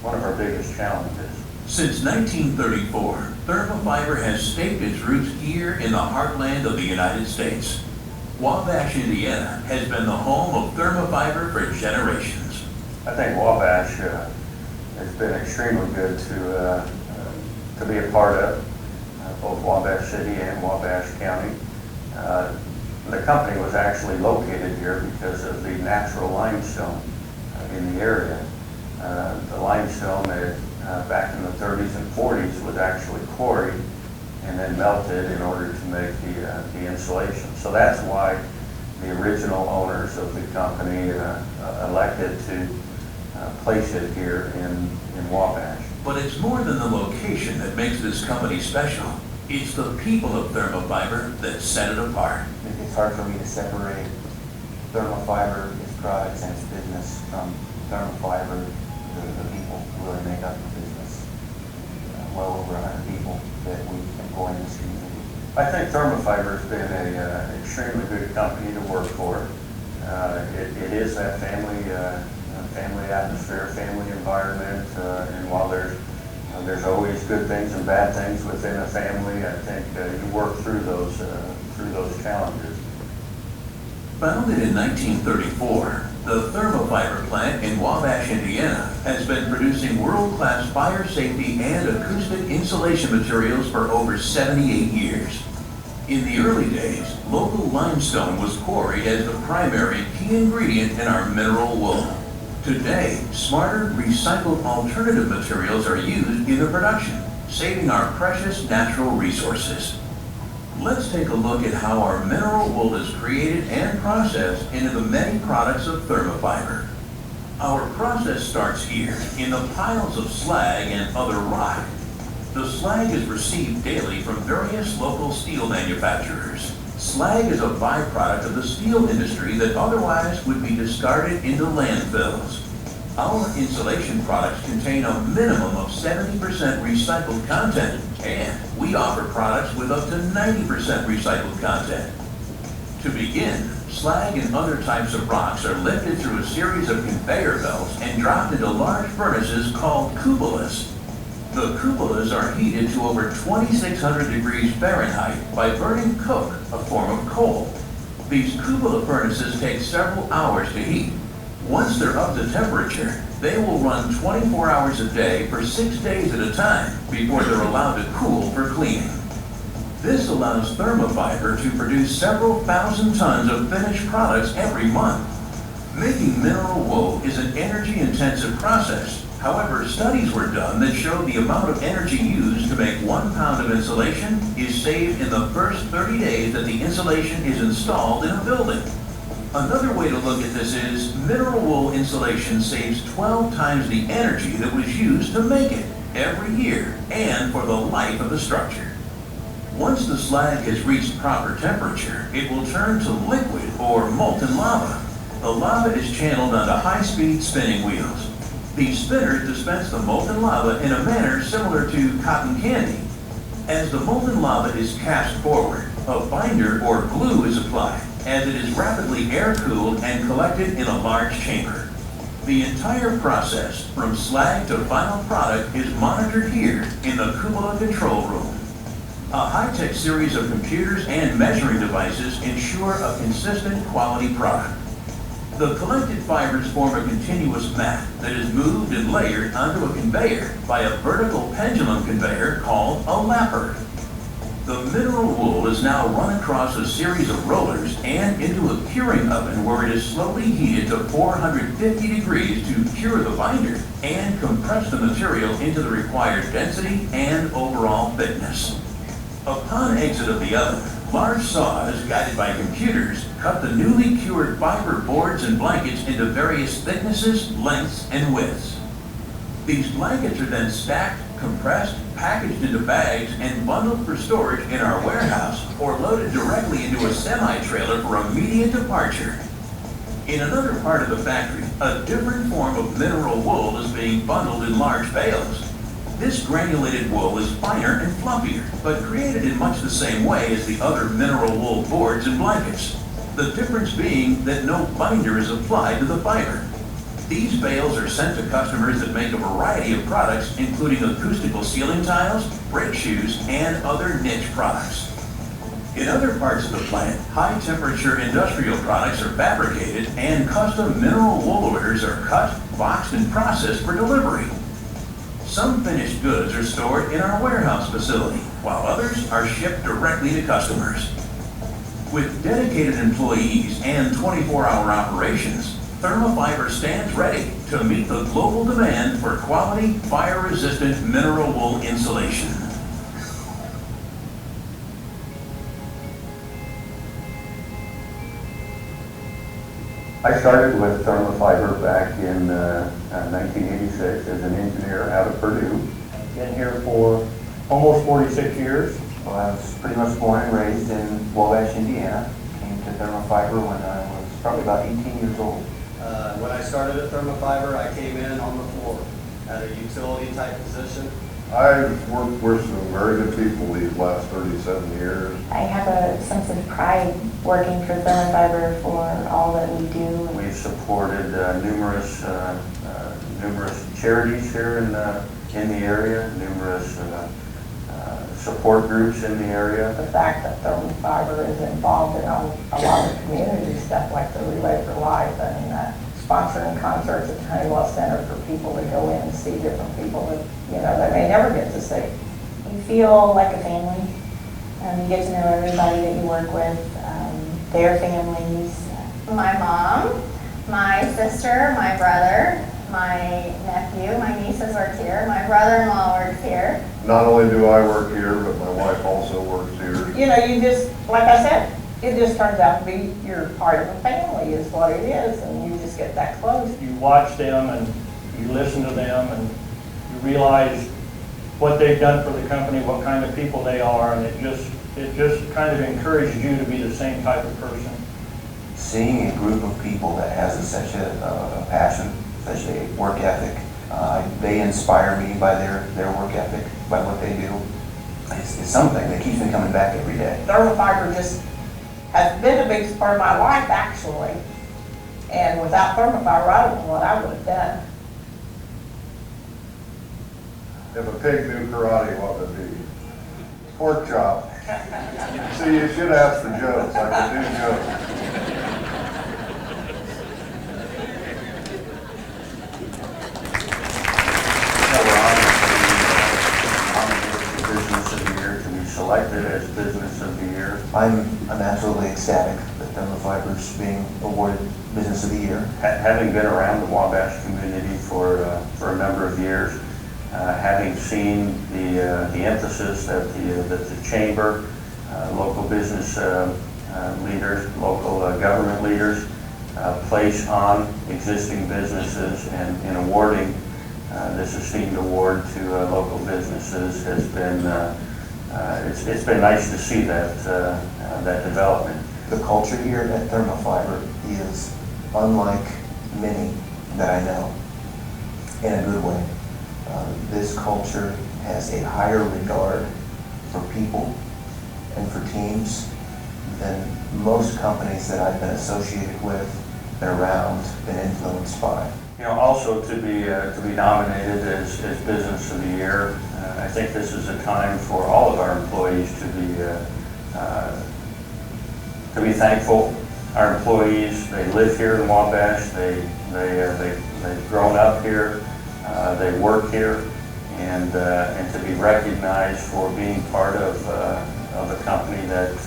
one of our biggest challenges. Since 1934, Thermofiber has staked its roots here in the heartland of the United States. Wabash, Indiana has been the home of Thermofiber for generations. I think Wabash has been extremely good to be a part of, both Wabash City and Wabash County. The company was actually located here because of the natural limestone in the area. The limestone back in the 30s and 40s was actually quarried and then melted in order to make the insulation. So that's why the original owners of the company elected to place it here in Wabash. But it's more than the location that makes this company special. It's the people of Thermofiber that set it apart. It's hard for me to separate Thermofiber, its products, and its business from Thermofiber, the people who really make up the business. Well over 100 people that we employ in this community. I think Thermofiber has been an extremely good company to work for. It is that family atmosphere, family environment, and while there's always good things and bad things within a family, I think you work through those challenges. Founded in 1934, the Thermofiber plant in Wabash, Indiana has been producing world-class fire safety and acoustic insulation materials for over 78 years. In the early days, local limestone was quarried as the primary key ingredient in our mineral wool. Today, smarter, recycled alternative materials are used in the production, saving our precious natural resources. Let's take a look at how our mineral wool is created and processed into the many products of Thermofiber. Our process starts here, in the piles of slag and other rock. The slag is received daily from various local steel manufacturers. Slag is a byproduct of the steel industry that otherwise would be discarded into landfills. Our insulation products contain a minimum of 70% recycled content, and we offer products with up to 90% recycled content. To begin, slag and other types of rocks are lifted through a series of conveyor belts and dropped into large furnaces called cupolas. The cupolas are heated to over 2,600 degrees Fahrenheit by burning coke, a form of coal. These cupola furnaces take several hours to heat. Once they're up to temperature, they will run 24 hours a day for 6 days at a time before they're allowed to cool for cleaning. This allows Thermofiber to produce several thousand tons of finished products every month. Making mineral wool is an energy-intensive process. However, studies were done that showed the amount of energy used to make 1 pound of insulation is saved in the first 30 days that the insulation is installed in a building. Another way to look at this is mineral wool insulation saves 12 times the energy that was used to make it every year and for the life of the structure. Once the slag has reached proper temperature, it will turn to liquid or molten lava. The lava is channeled onto high-speed spinning wheels. These spinners dispense the molten lava in a manner similar to cotton candy. As the molten lava is cast forward, a binder or glue is applied, as it is rapidly air-cooled and collected in a large chamber. The entire process, from slag to final product, is monitored here in the cupola control room. A high-tech series of computers and measuring devices ensure a consistent quality product. The collected fibers form a continuous mat that is moved and layered onto a conveyor by a vertical pendulum conveyor called a lapper. The mineral wool is now run across a series of rollers and into a curing oven where it is slowly heated to 450 degrees to cure the binder and compress the material into the required density and overall thickness. Upon exit of the oven, large saws, guided by computers, cut the newly cured fiber boards and blankets into various thicknesses, lengths, and widths. These blankets are then stacked, compressed, packaged into bags, and bundled for storage in our warehouse or loaded directly into a semi-trailer for immediate departure. In another part of the factory, a different form of mineral wool is being bundled in large bales. This granulated wool is finer and fluffier, but created in much the same way as the other mineral wool boards and blankets. The difference being that no binder is applied to the fiber. These bales are sent to customers that make a variety of products, including acoustical ceiling tiles, brake shoes, and other niche products. In other parts of the plant, high-temperature industrial products are fabricated and custom mineral wool orders are cut, boxed, and processed for delivery. Some finished goods are stored in our warehouse facility, while others are shipped directly to customers. With dedicated employees and 24-hour operations, Thermofiber stands ready to meet the global demand for quality, fire-resistant mineral wool insulation. I started with Thermofiber back in 1986 as an engineer out of Purdue. I've been here for almost 46 years. Well, I was pretty much born and raised in Wabash, Indiana. Came to Thermofiber when I was probably about 18 years old. When I started at Thermofiber, I came in on the floor at a utility type position. I've worked with some very good people these last 37 years. I have a sense of pride working for Thermofiber for all that we do. We've supported numerous charities here in the area, numerous support groups in the area. The fact that Thermofiber is involved in a lot of community stuff like the Relay for Life, I mean, sponsoring concerts at Honeywell Center for people to go in and see different people that, that may never get to see. You feel like a family, You get to know everybody that you work with, their families. My mom, my sister, my brother, my nephew, my nieces work here, my brother-in-law works here. Not only do I work here, but my wife also works here. You know, you just, like I said, it just turns out to be you're part of a family is what it is, and you just get that close. You watch them and you listen to them and you realize what they've done for the company, what kind of people they are, and it just kind of encourages you to be the same type of person. Seeing a group of people that has such a passion, such a work ethic, they inspire me by their work ethic, by what they do. It's something that keeps me coming back every day. Thermofiber just has been a big part of my life, actually. And without Thermofiber, I don't know what I would have done. If a pig knew karate, what would it be? Pork chop. See, you should ask for jokes. I could do jokes. Business of the year to be selected as Business of the Year. I'm absolutely ecstatic that Thermofiber's being awarded Business of the Year. Having been around the Wabash community for a number of years, having seen the emphasis that the chamber, local business leaders, local government leaders place on existing businesses, and in awarding this esteemed award to local businesses has been it's been nice to see that development. The culture here at Thermofiber is unlike many that I know, in a good way. This culture has a higher regard for people and for teams than most companies that I've been associated with, been around, been influenced by. You know, also to be nominated as Business of the Year, I think this is a time for all of our employees to be thankful. Our employees, they live here in Wabash, they've grown up here, they work here, and to be recognized for being part of a company that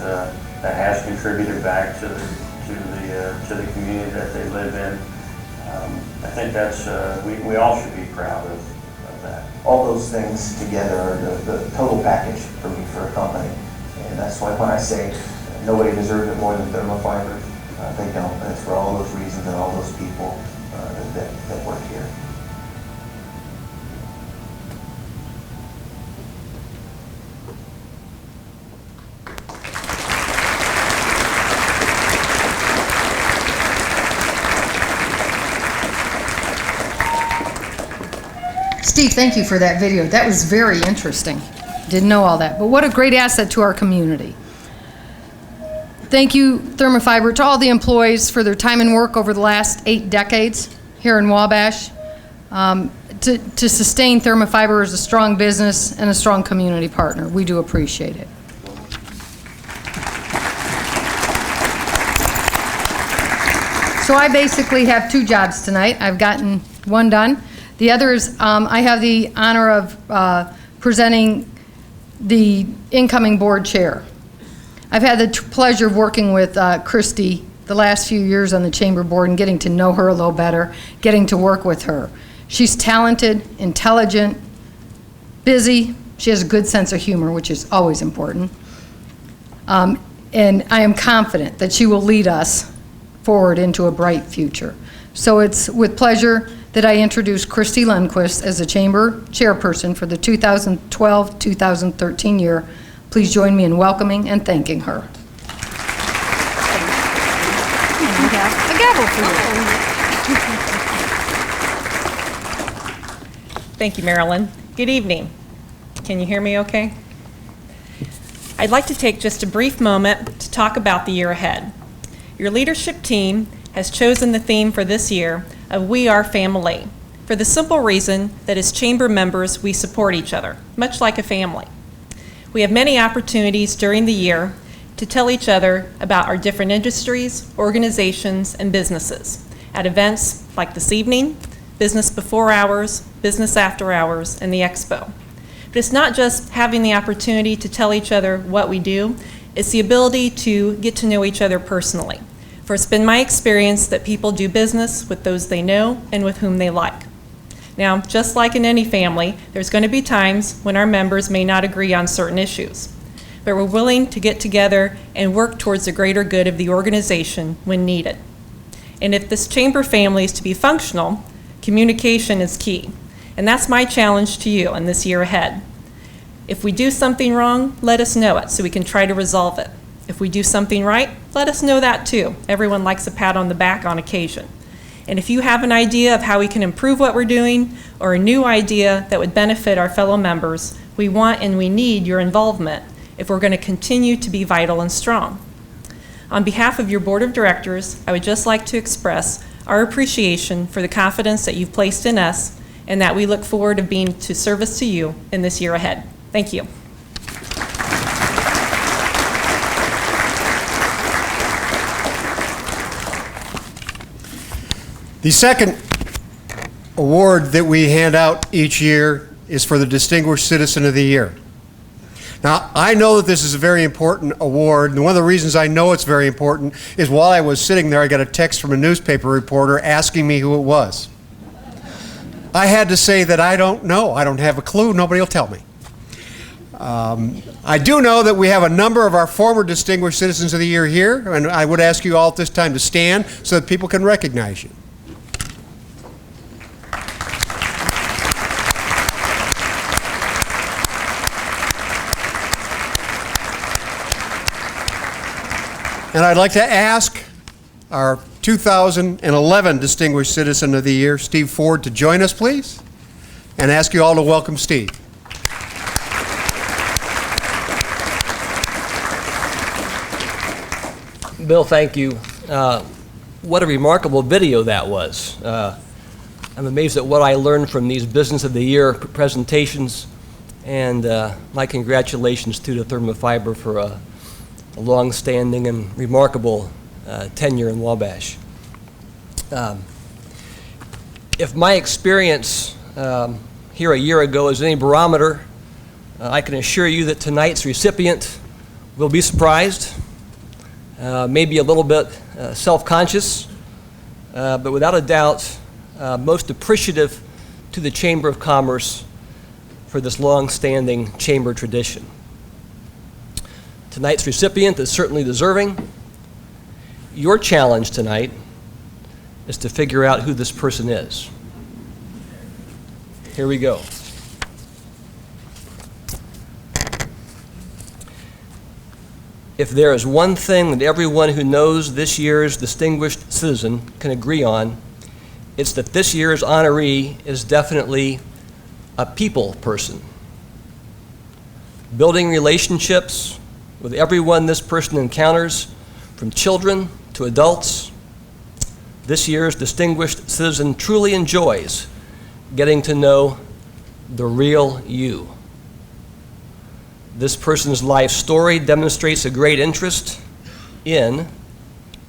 has contributed back to the community that they live in. I think that's we all should be proud of that. All those things together are the total package for me for a company, and that's why when I say nobody deserves it more than Thermofiber, they don't. And it's for all those reasons and all those people that work here. Steve, thank you for that video. That was very interesting. Didn't know all that, but what a great asset to our community. Thank you, Thermofiber, to all the employees for their time and work over the last 8 decades here in Wabash. To sustain Thermofiber as a strong business and a strong community partner. We do appreciate it. So I basically have 2 jobs tonight. I've gotten one done. The other is I have the honor of presenting the incoming board chair. I've had the pleasure of working with Christy the last few years on the chamber board and getting to know her a little better, getting to work with her. She's talented, intelligent, busy. She has a good sense of humor, which is always important. And I am confident that she will lead us forward into a bright future. So it's with pleasure that I introduce Christy Lundquist as the Chamber Chairperson for the 2012-2013 year. Please join me in welcoming and thanking her. And we have a gavel for you. Thank you, Marilyn. Good evening. Can you hear me okay? I'd like to take just a brief moment to talk about the year ahead. Your leadership team has chosen the theme for this year of We Are Family, for the simple reason that as chamber members we support each other, much like a family. We have many opportunities during the year to tell each other about our different industries, organizations, and businesses at events like this evening, Business Before Hours, Business After Hours, and the Expo. But it's not just having the opportunity to tell each other what we do, it's the ability to get to know each other personally. For it's been my experience that people do business with those they know and with whom they like. Now, just like in any family, there's going to be times when our members may not agree on certain issues, but we're willing to get together and work towards the greater good of the organization when needed. And if this chamber family is to be functional, communication is key. And that's my challenge to you in this year ahead. If we do something wrong, let us know it so we can try to resolve it. If we do something right, let us know that too. Everyone likes a pat on the back on occasion. And if you have an idea of how we can improve what we're doing or a new idea that would benefit our fellow members, we want and we need your involvement if we're going to continue to be vital and strong. On behalf of your board of directors, I would just like to express our appreciation for the confidence that you've placed in us and that we look forward to being to service to you in this year ahead. Thank you. The second award that we hand out each year is for the Distinguished Citizen of the Year. Now, I know that this is a very important award, and one of the reasons I know it's very important is while I was sitting there, I got a text from a newspaper reporter asking me who it was. I had to say that I don't know. I don't have a clue. Nobody will tell me. I do know that we have a number of our former Distinguished Citizens of the Year here, and I would ask you all at this time to stand so that people can recognize you. And I'd like to ask our 2011 Distinguished Citizen of the Year, Steve Ford, to join us, please, and ask you all to welcome Steve. Bill, thank you. What a remarkable video that was. I'm amazed at what I learned from these Business of the Year presentations, and my congratulations to the Thermofiber for a long-standing and remarkable tenure in Wabash. If my experience here a year ago is any barometer, I can assure you that tonight's recipient will be surprised, maybe a little bit self-conscious, but without a doubt most appreciative to the Chamber of Commerce for this long-standing chamber tradition. Tonight's recipient is certainly deserving. Your challenge tonight is to figure out who this person is. Here we go. If there is one thing that everyone who knows this year's Distinguished Citizen can agree on, it's that this year's honoree is definitely a people person. Building relationships with everyone this person encounters, from children to adults, this year's Distinguished Citizen truly enjoys getting to know the real you. This person's life story demonstrates a great interest in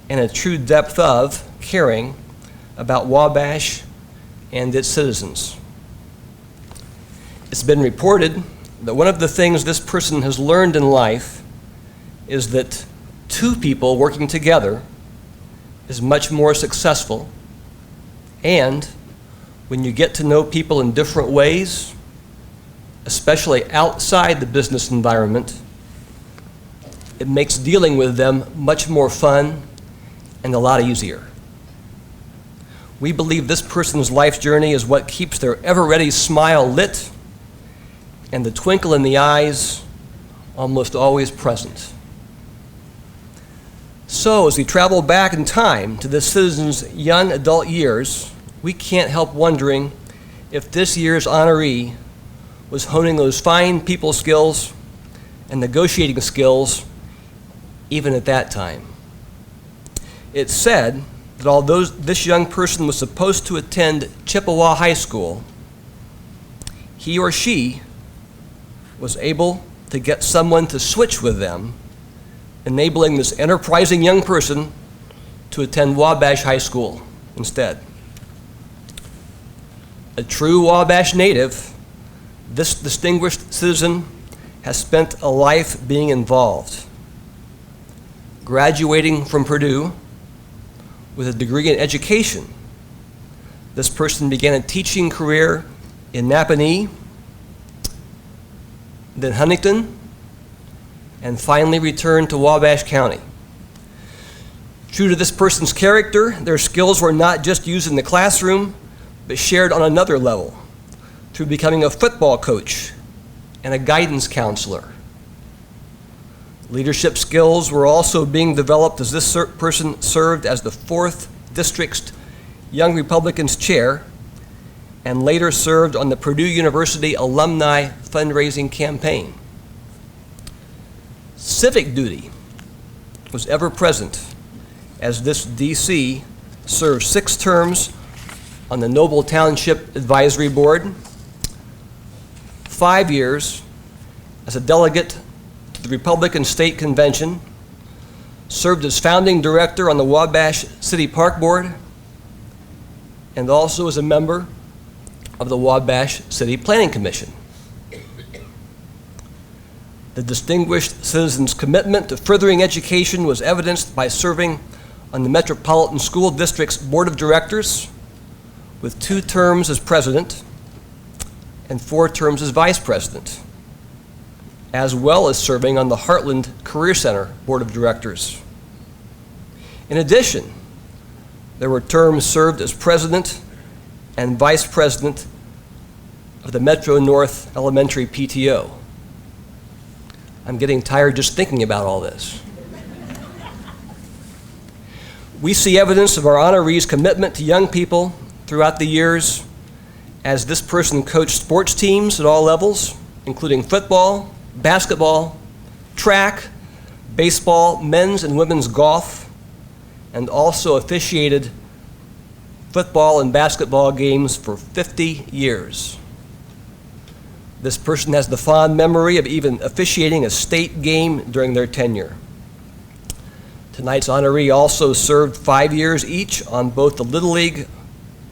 and a true depth of caring about Wabash and its citizens. It's been reported that one of the things this person has learned in life is that two people working together is much more successful, and when you get to know people in different ways, especially outside the business environment, it makes dealing with them much more fun and a lot easier. We believe this person's life journey is what keeps their ever-ready smile lit and the twinkle in the eyes almost always present. So as we travel back in time to this citizen's young adult years, we can't help wondering if this year's honoree was honing those fine people skills and negotiating skills even at that time. It's said that although this young person was supposed to attend Chippewa High School, he or she was able to get someone to switch with them, enabling this enterprising young person to attend Wabash High School instead. A true Wabash native, This distinguished citizen has spent a life being involved. Graduating from Purdue with a degree in education, this person began a teaching career in Napanee, then Huntington, and finally returned to Wabash County. True to this person's character, their skills were not just used in the classroom, but shared on another level through becoming a football coach and a guidance counselor. Leadership skills were also being developed as this person served as the 4th District's Young Republicans Chair and later served on the Purdue University Alumni Fundraising Campaign. Civic duty was ever present as this DC served 6 terms on the Noble Township Advisory Board, 5 years as a delegate to the Republican State Convention, served as founding director on the Wabash City Park Board, and also as a member of the Wabash City Planning Commission. The distinguished citizen's commitment to furthering education was evidenced by serving on the Metropolitan School District's Board of Directors with 2 terms as president and 4 terms as vice president, as well as serving on the Heartland Career Center Board of Directors. In addition, there were terms served as president and vice president of the Metro North Elementary PTO. I'm getting tired just thinking about all this. We see evidence of our honorees' commitment to young people throughout the years as this person coached sports teams at all levels, including football, basketball, track, baseball, men's and women's golf, and also officiated football and basketball games for 50 years. This person has the fond memory of even officiating a state game during their tenure. Tonight's honoree also served 5 years each on both the Little League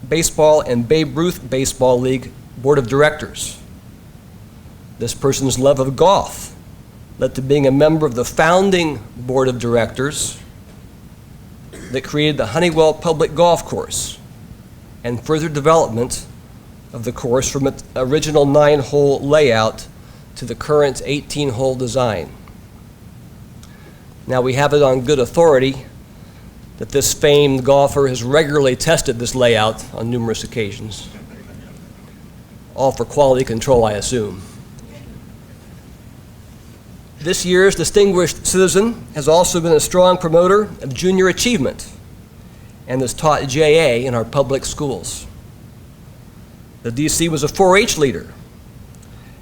Baseball and Babe Ruth Baseball League Board of Directors. This person's love of golf led to being a member of the founding Board of Directors that created the Honeywell Public Golf Course and further development of the course from its original 9-hole layout to the current 18-hole design. Now, we have it on good authority that this famed golfer has regularly tested this layout on numerous occasions, all for quality control, I assume. This year's distinguished citizen has also been a strong promoter of junior achievement and has taught JA in our public schools. The DC was a 4-H leader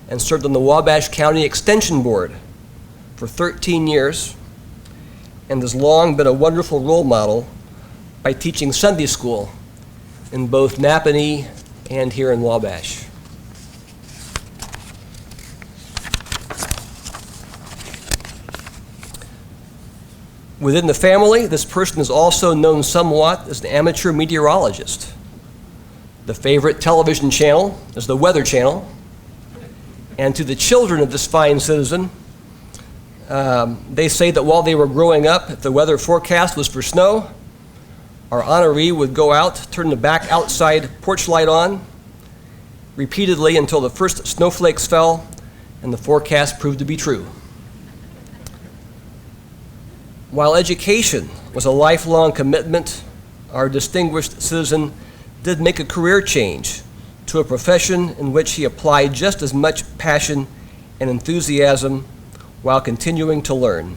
and served on the Wabash County Extension Board for 13 years and has long been a wonderful role model by teaching Sunday school in both Napanee and here in Wabash. Within the family, this person is also known somewhat as an amateur meteorologist. The favorite television channel is the Weather Channel, and to the children of this fine citizen, they say that while they were growing up, if the weather forecast was for snow, our honoree would go out, turn the back outside porch light on repeatedly until the first snowflakes fell and the forecast proved to be true. While education was a lifelong commitment, our distinguished citizen did make a career change to a profession in which he applied just as much passion and enthusiasm while continuing to learn,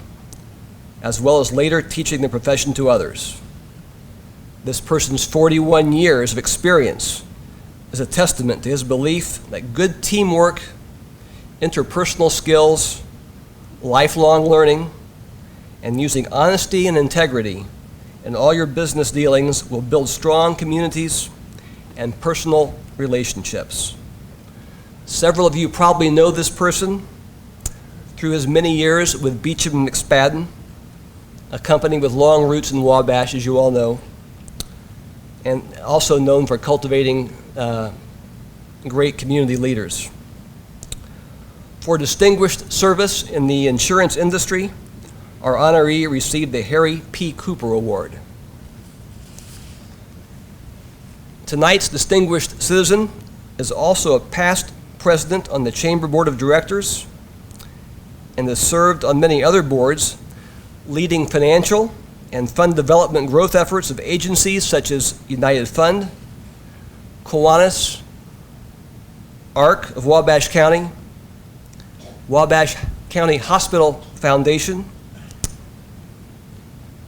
as well as later teaching the profession to others. This person's 41 years of experience is a testament to his belief that good teamwork, interpersonal skills, lifelong learning, and using honesty and integrity in all your business dealings will build strong communities and personal relationships. Several of you probably know this person through his many years with Beecham McSpadden, a company with long roots in Wabash, as you all know, and also known for cultivating great community leaders. For distinguished service in the insurance industry, our honoree received the Harry P. Cooper Award. Tonight's distinguished citizen is also a past president on the Chamber Board of Directors and has served on many other boards, leading financial and fund development growth efforts of agencies such as United Fund, Kiwanis, ARC of Wabash County, Wabash County Hospital Foundation.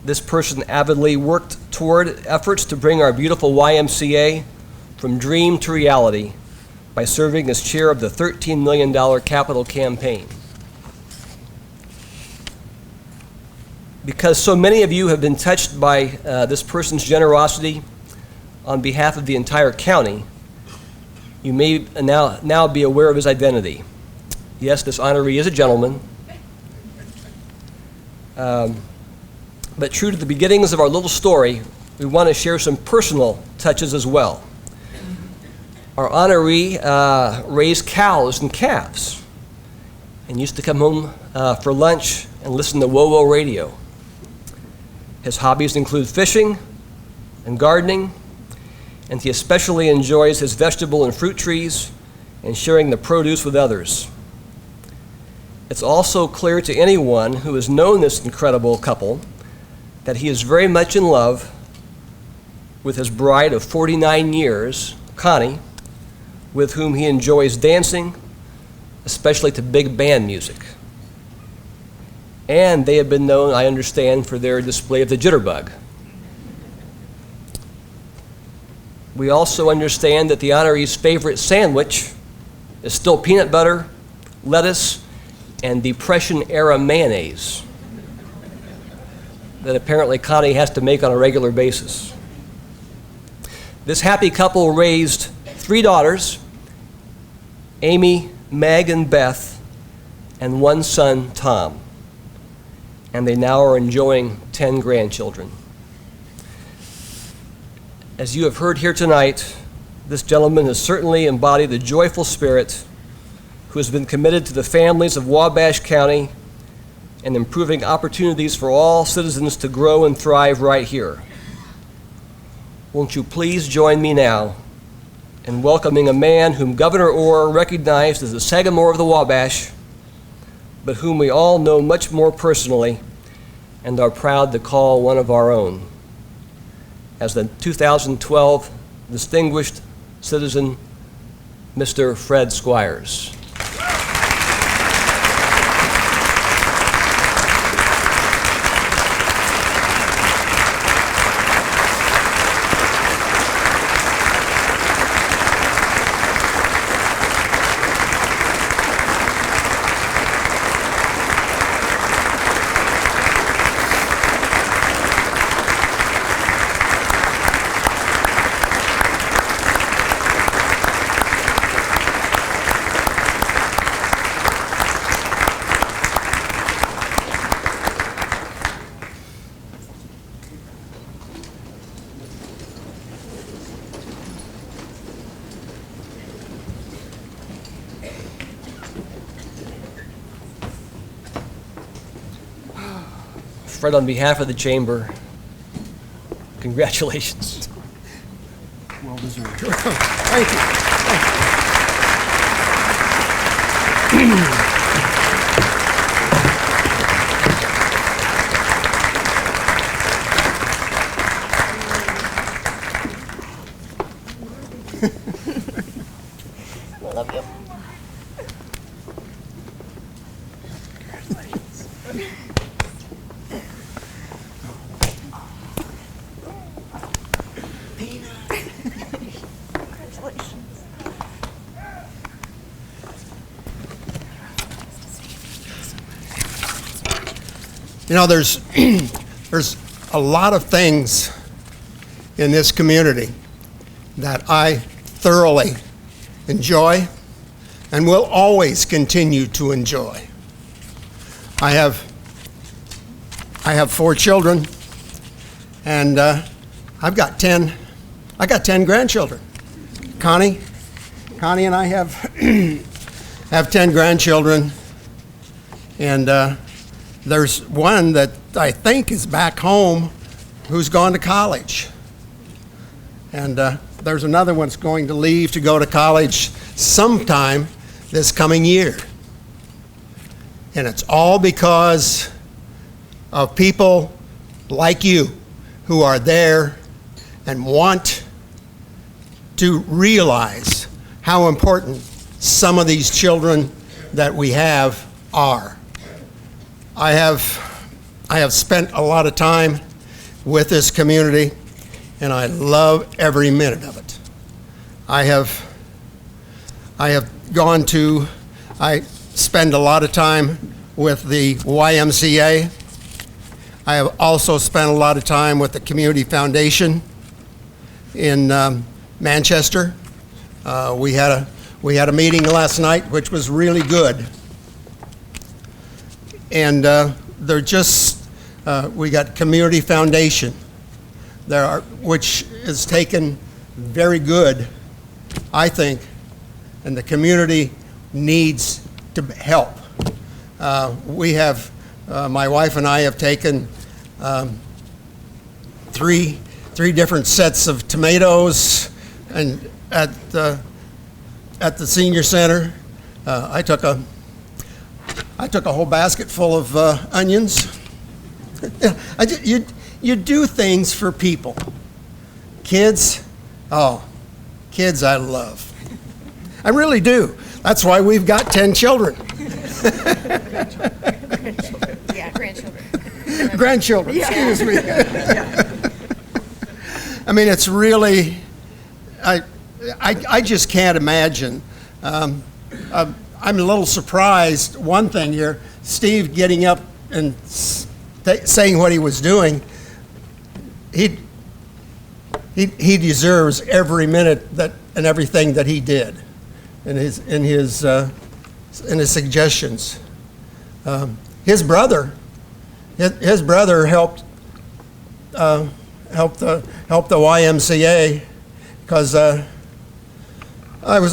This person avidly worked toward efforts to bring our beautiful YMCA from dream to reality by serving as chair of the $13 million capital campaign. Because so many of you have been touched by this person's generosity on behalf of the entire county, you may now be aware of his identity. Yes, this honoree is a gentleman. But true to the beginnings of our little story, we want to share some personal touches as well. Our honoree raised cows and calves and used to come home for lunch and listen to WoWo radio. His hobbies include fishing and gardening, and he especially enjoys his vegetable and fruit trees and sharing the produce with others. It's also clear to anyone who has known this incredible couple that he is very much in love with his bride of 49 years, Connie, with whom he enjoys dancing, especially to big band music. And they have been known, I understand, for their display of the jitterbug. We also understand that the honoree's favorite sandwich is still peanut butter, lettuce, and Depression-era mayonnaise that apparently Connie has to make on a regular basis. This happy couple raised 3 daughters, Amy, Meg, and Beth, and 1 son, Tom. And they now are enjoying 10 grandchildren. As you have heard here tonight, this gentleman has certainly embodied the joyful spirit who has been committed to the families of Wabash County and improving opportunities for all citizens to grow and thrive right here. Won't you please join me now in welcoming a man whom Governor Orr recognized as the Sagamore of the Wabash, but whom we all know much more personally and are proud to call one of our own, as the 2012 Distinguished Citizen, Mr. Fred Squires. Fred, on behalf of the Chamber, congratulations. Well deserved. Thank you. I love you. You know, there's a lot of things in this community that I thoroughly enjoy and will always continue to enjoy. I have 4 children, and I've got 10 grandchildren. Connie and I have have 10 grandchildren, and there's one that I think is back home who's gone to college. And there's another one that's going to leave to go to college sometime this coming year. And it's all because of people like you who are there and want to realize how important some of these children that we have are. I have spent a lot of time with this community, and I love every minute of it. I spend a lot of time with the YMCA. I have also spent a lot of time with the Community Foundation in Manchester. We had a meeting last night, which was really good. And we got Community Foundation, which is taken very good, I think, and the community needs to help. My wife and I have taken three different sets of tomatoes, and at the senior center, I took a whole basket full of onions. You do things for people. Kids I love. I really do. That's why we've got 10 children. Yeah, grandchildren. Grandchildren, excuse me. I mean, it's really, I just can't imagine. I'm a little surprised, one thing here, Steve getting up and saying what he was doing. He deserves every minute and everything that he did in his suggestions. His brother helped the YMCA because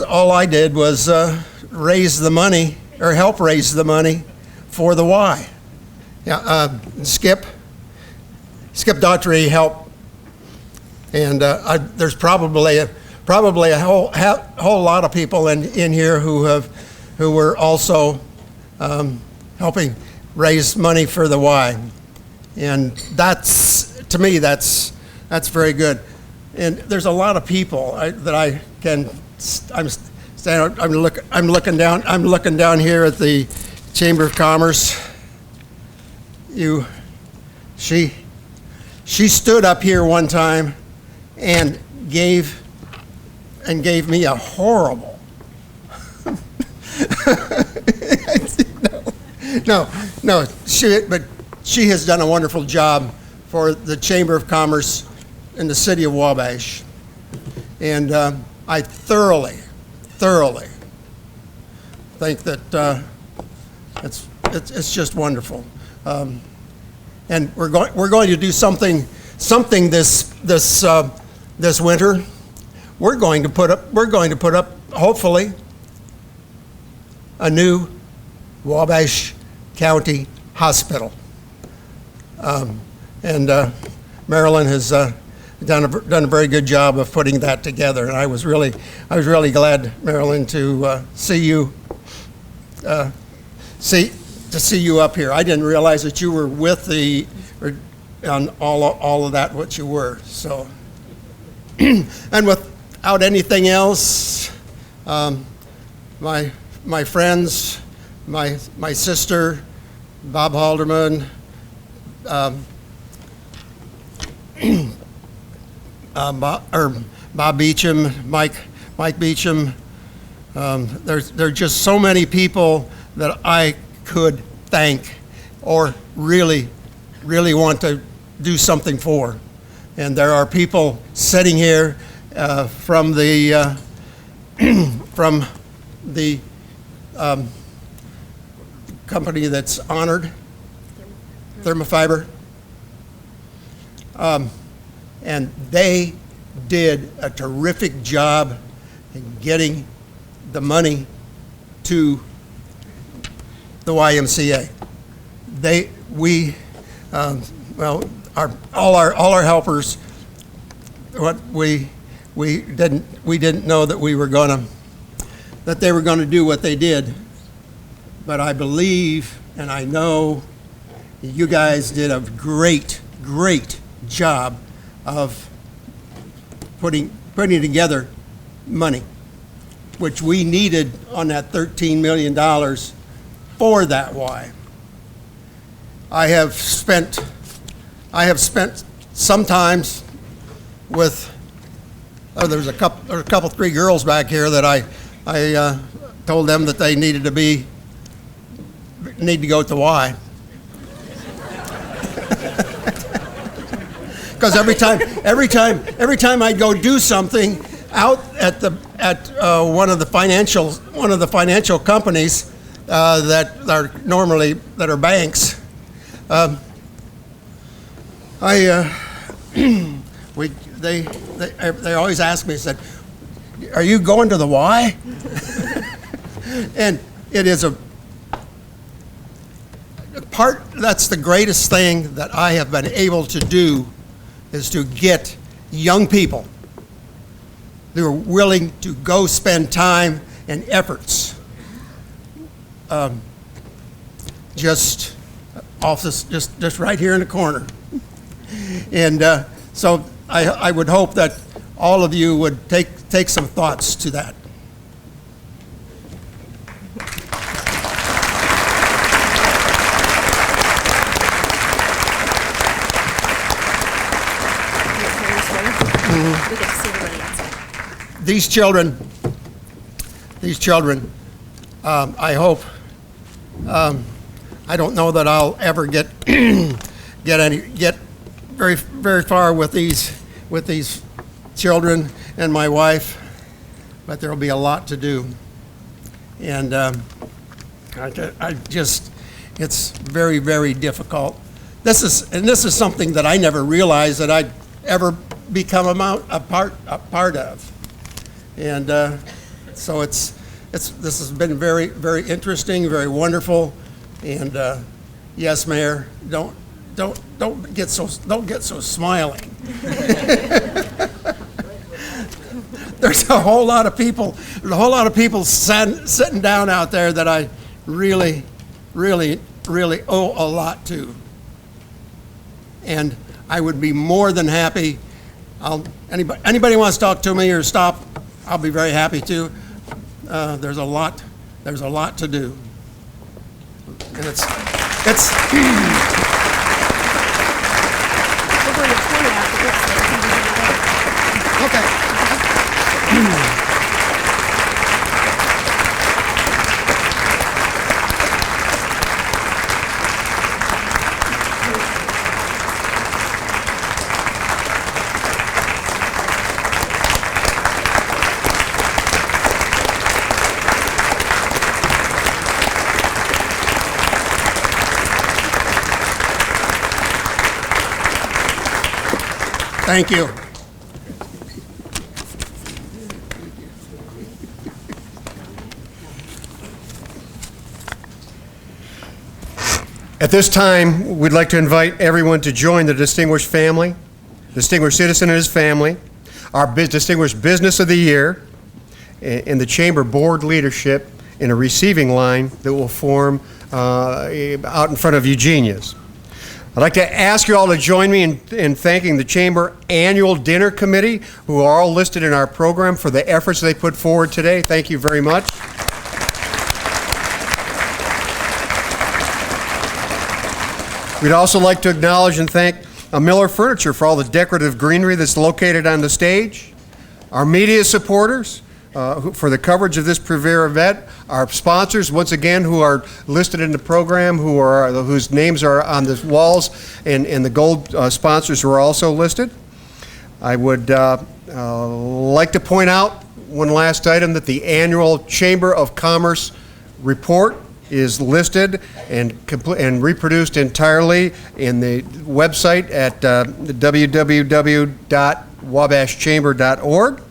all I did was raise the money or help raise the money for the Y. Yeah, Skip Daughtry helped, and there's probably a whole lot of people in here who were also helping raise money for the Y, and to me that's very good. And there's a lot of people I'm looking down here at the Chamber of Commerce. She stood up here one time and gave me a horrible. No. She has done a wonderful job for the Chamber of Commerce in the city of Wabash, and I thoroughly think that it's just wonderful. And we're going to do something this winter. We're going to put up hopefully a new Wabash County hospital. And Marilyn has done a very good job of putting that together. And I was really glad, Marilyn, to see you up here. I didn't realize that you were with on all of that, what you were. So, and without anything else, my friends, my sister, Bob Halderman, Bob Beecham, Mike Beecham. There are just so many people that I could thank or really want to do something for. And there are people sitting here from the company that's honored, Thermofiber. And they did a terrific job in getting the money to the YMCA. All our helpers, we didn't know that they were gonna do what they did, but I believe and I know you guys did a great job of putting together money, which we needed on that $13 million for that Y. I have spent sometimes with, there's a couple, 3 girls back here that I told them that they need to go to Y. Because every time I'd go do something out at one of the financial companies that are banks, they always ask me, said, "Are you going to the Y?" And it is that's the greatest thing that I have been able to do, is to get young people who are willing to go spend time and efforts just right here in the corner. And so I would hope that all of you would take some thoughts to that. We get to see everybody outside. These children, I hope, I don't know that I'll ever get very far with these children and my wife, but there'll be a lot to do. And it's very, very difficult. This is something that I never realized that I'd ever become a part of. And so this has been very, very interesting, very wonderful. And yes, Mayor, don't get so smiling. There's a whole lot of people sitting down out there that I really, really, really owe a lot to. And I would be more than happy. Anybody wants to talk to me or stop, I'll be very happy to. There's a lot to do. And it's okay. Thank you. At this time, we'd like to invite everyone to join the distinguished family, distinguished citizen and his family, our distinguished business of the year, and the Chamber Board leadership in a receiving line that will form out in front of Eugenia's. I'd like to ask you all to join me in thanking the Chamber Annual Dinner Committee, who are all listed in our program, for the efforts they put forward today. Thank you very much. We'd also like to acknowledge and thank Miller Furniture for all the decorative greenery that's located on the stage, our media supporters for the coverage of this premier event, our sponsors, once again, who are listed in the program, whose names are on the walls, and the gold sponsors who are also listed. I would like to point out one last item, that the annual Chamber of Commerce report is listed and reproduced entirely in the website at www.wabashchamber.org.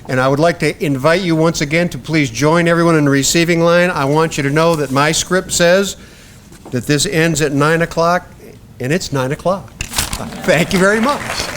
And I would like to invite you once again to please join everyone in the receiving line. I want you to know that my script says that this ends at 9 o'clock, and it's 9 o'clock. Thank you very much.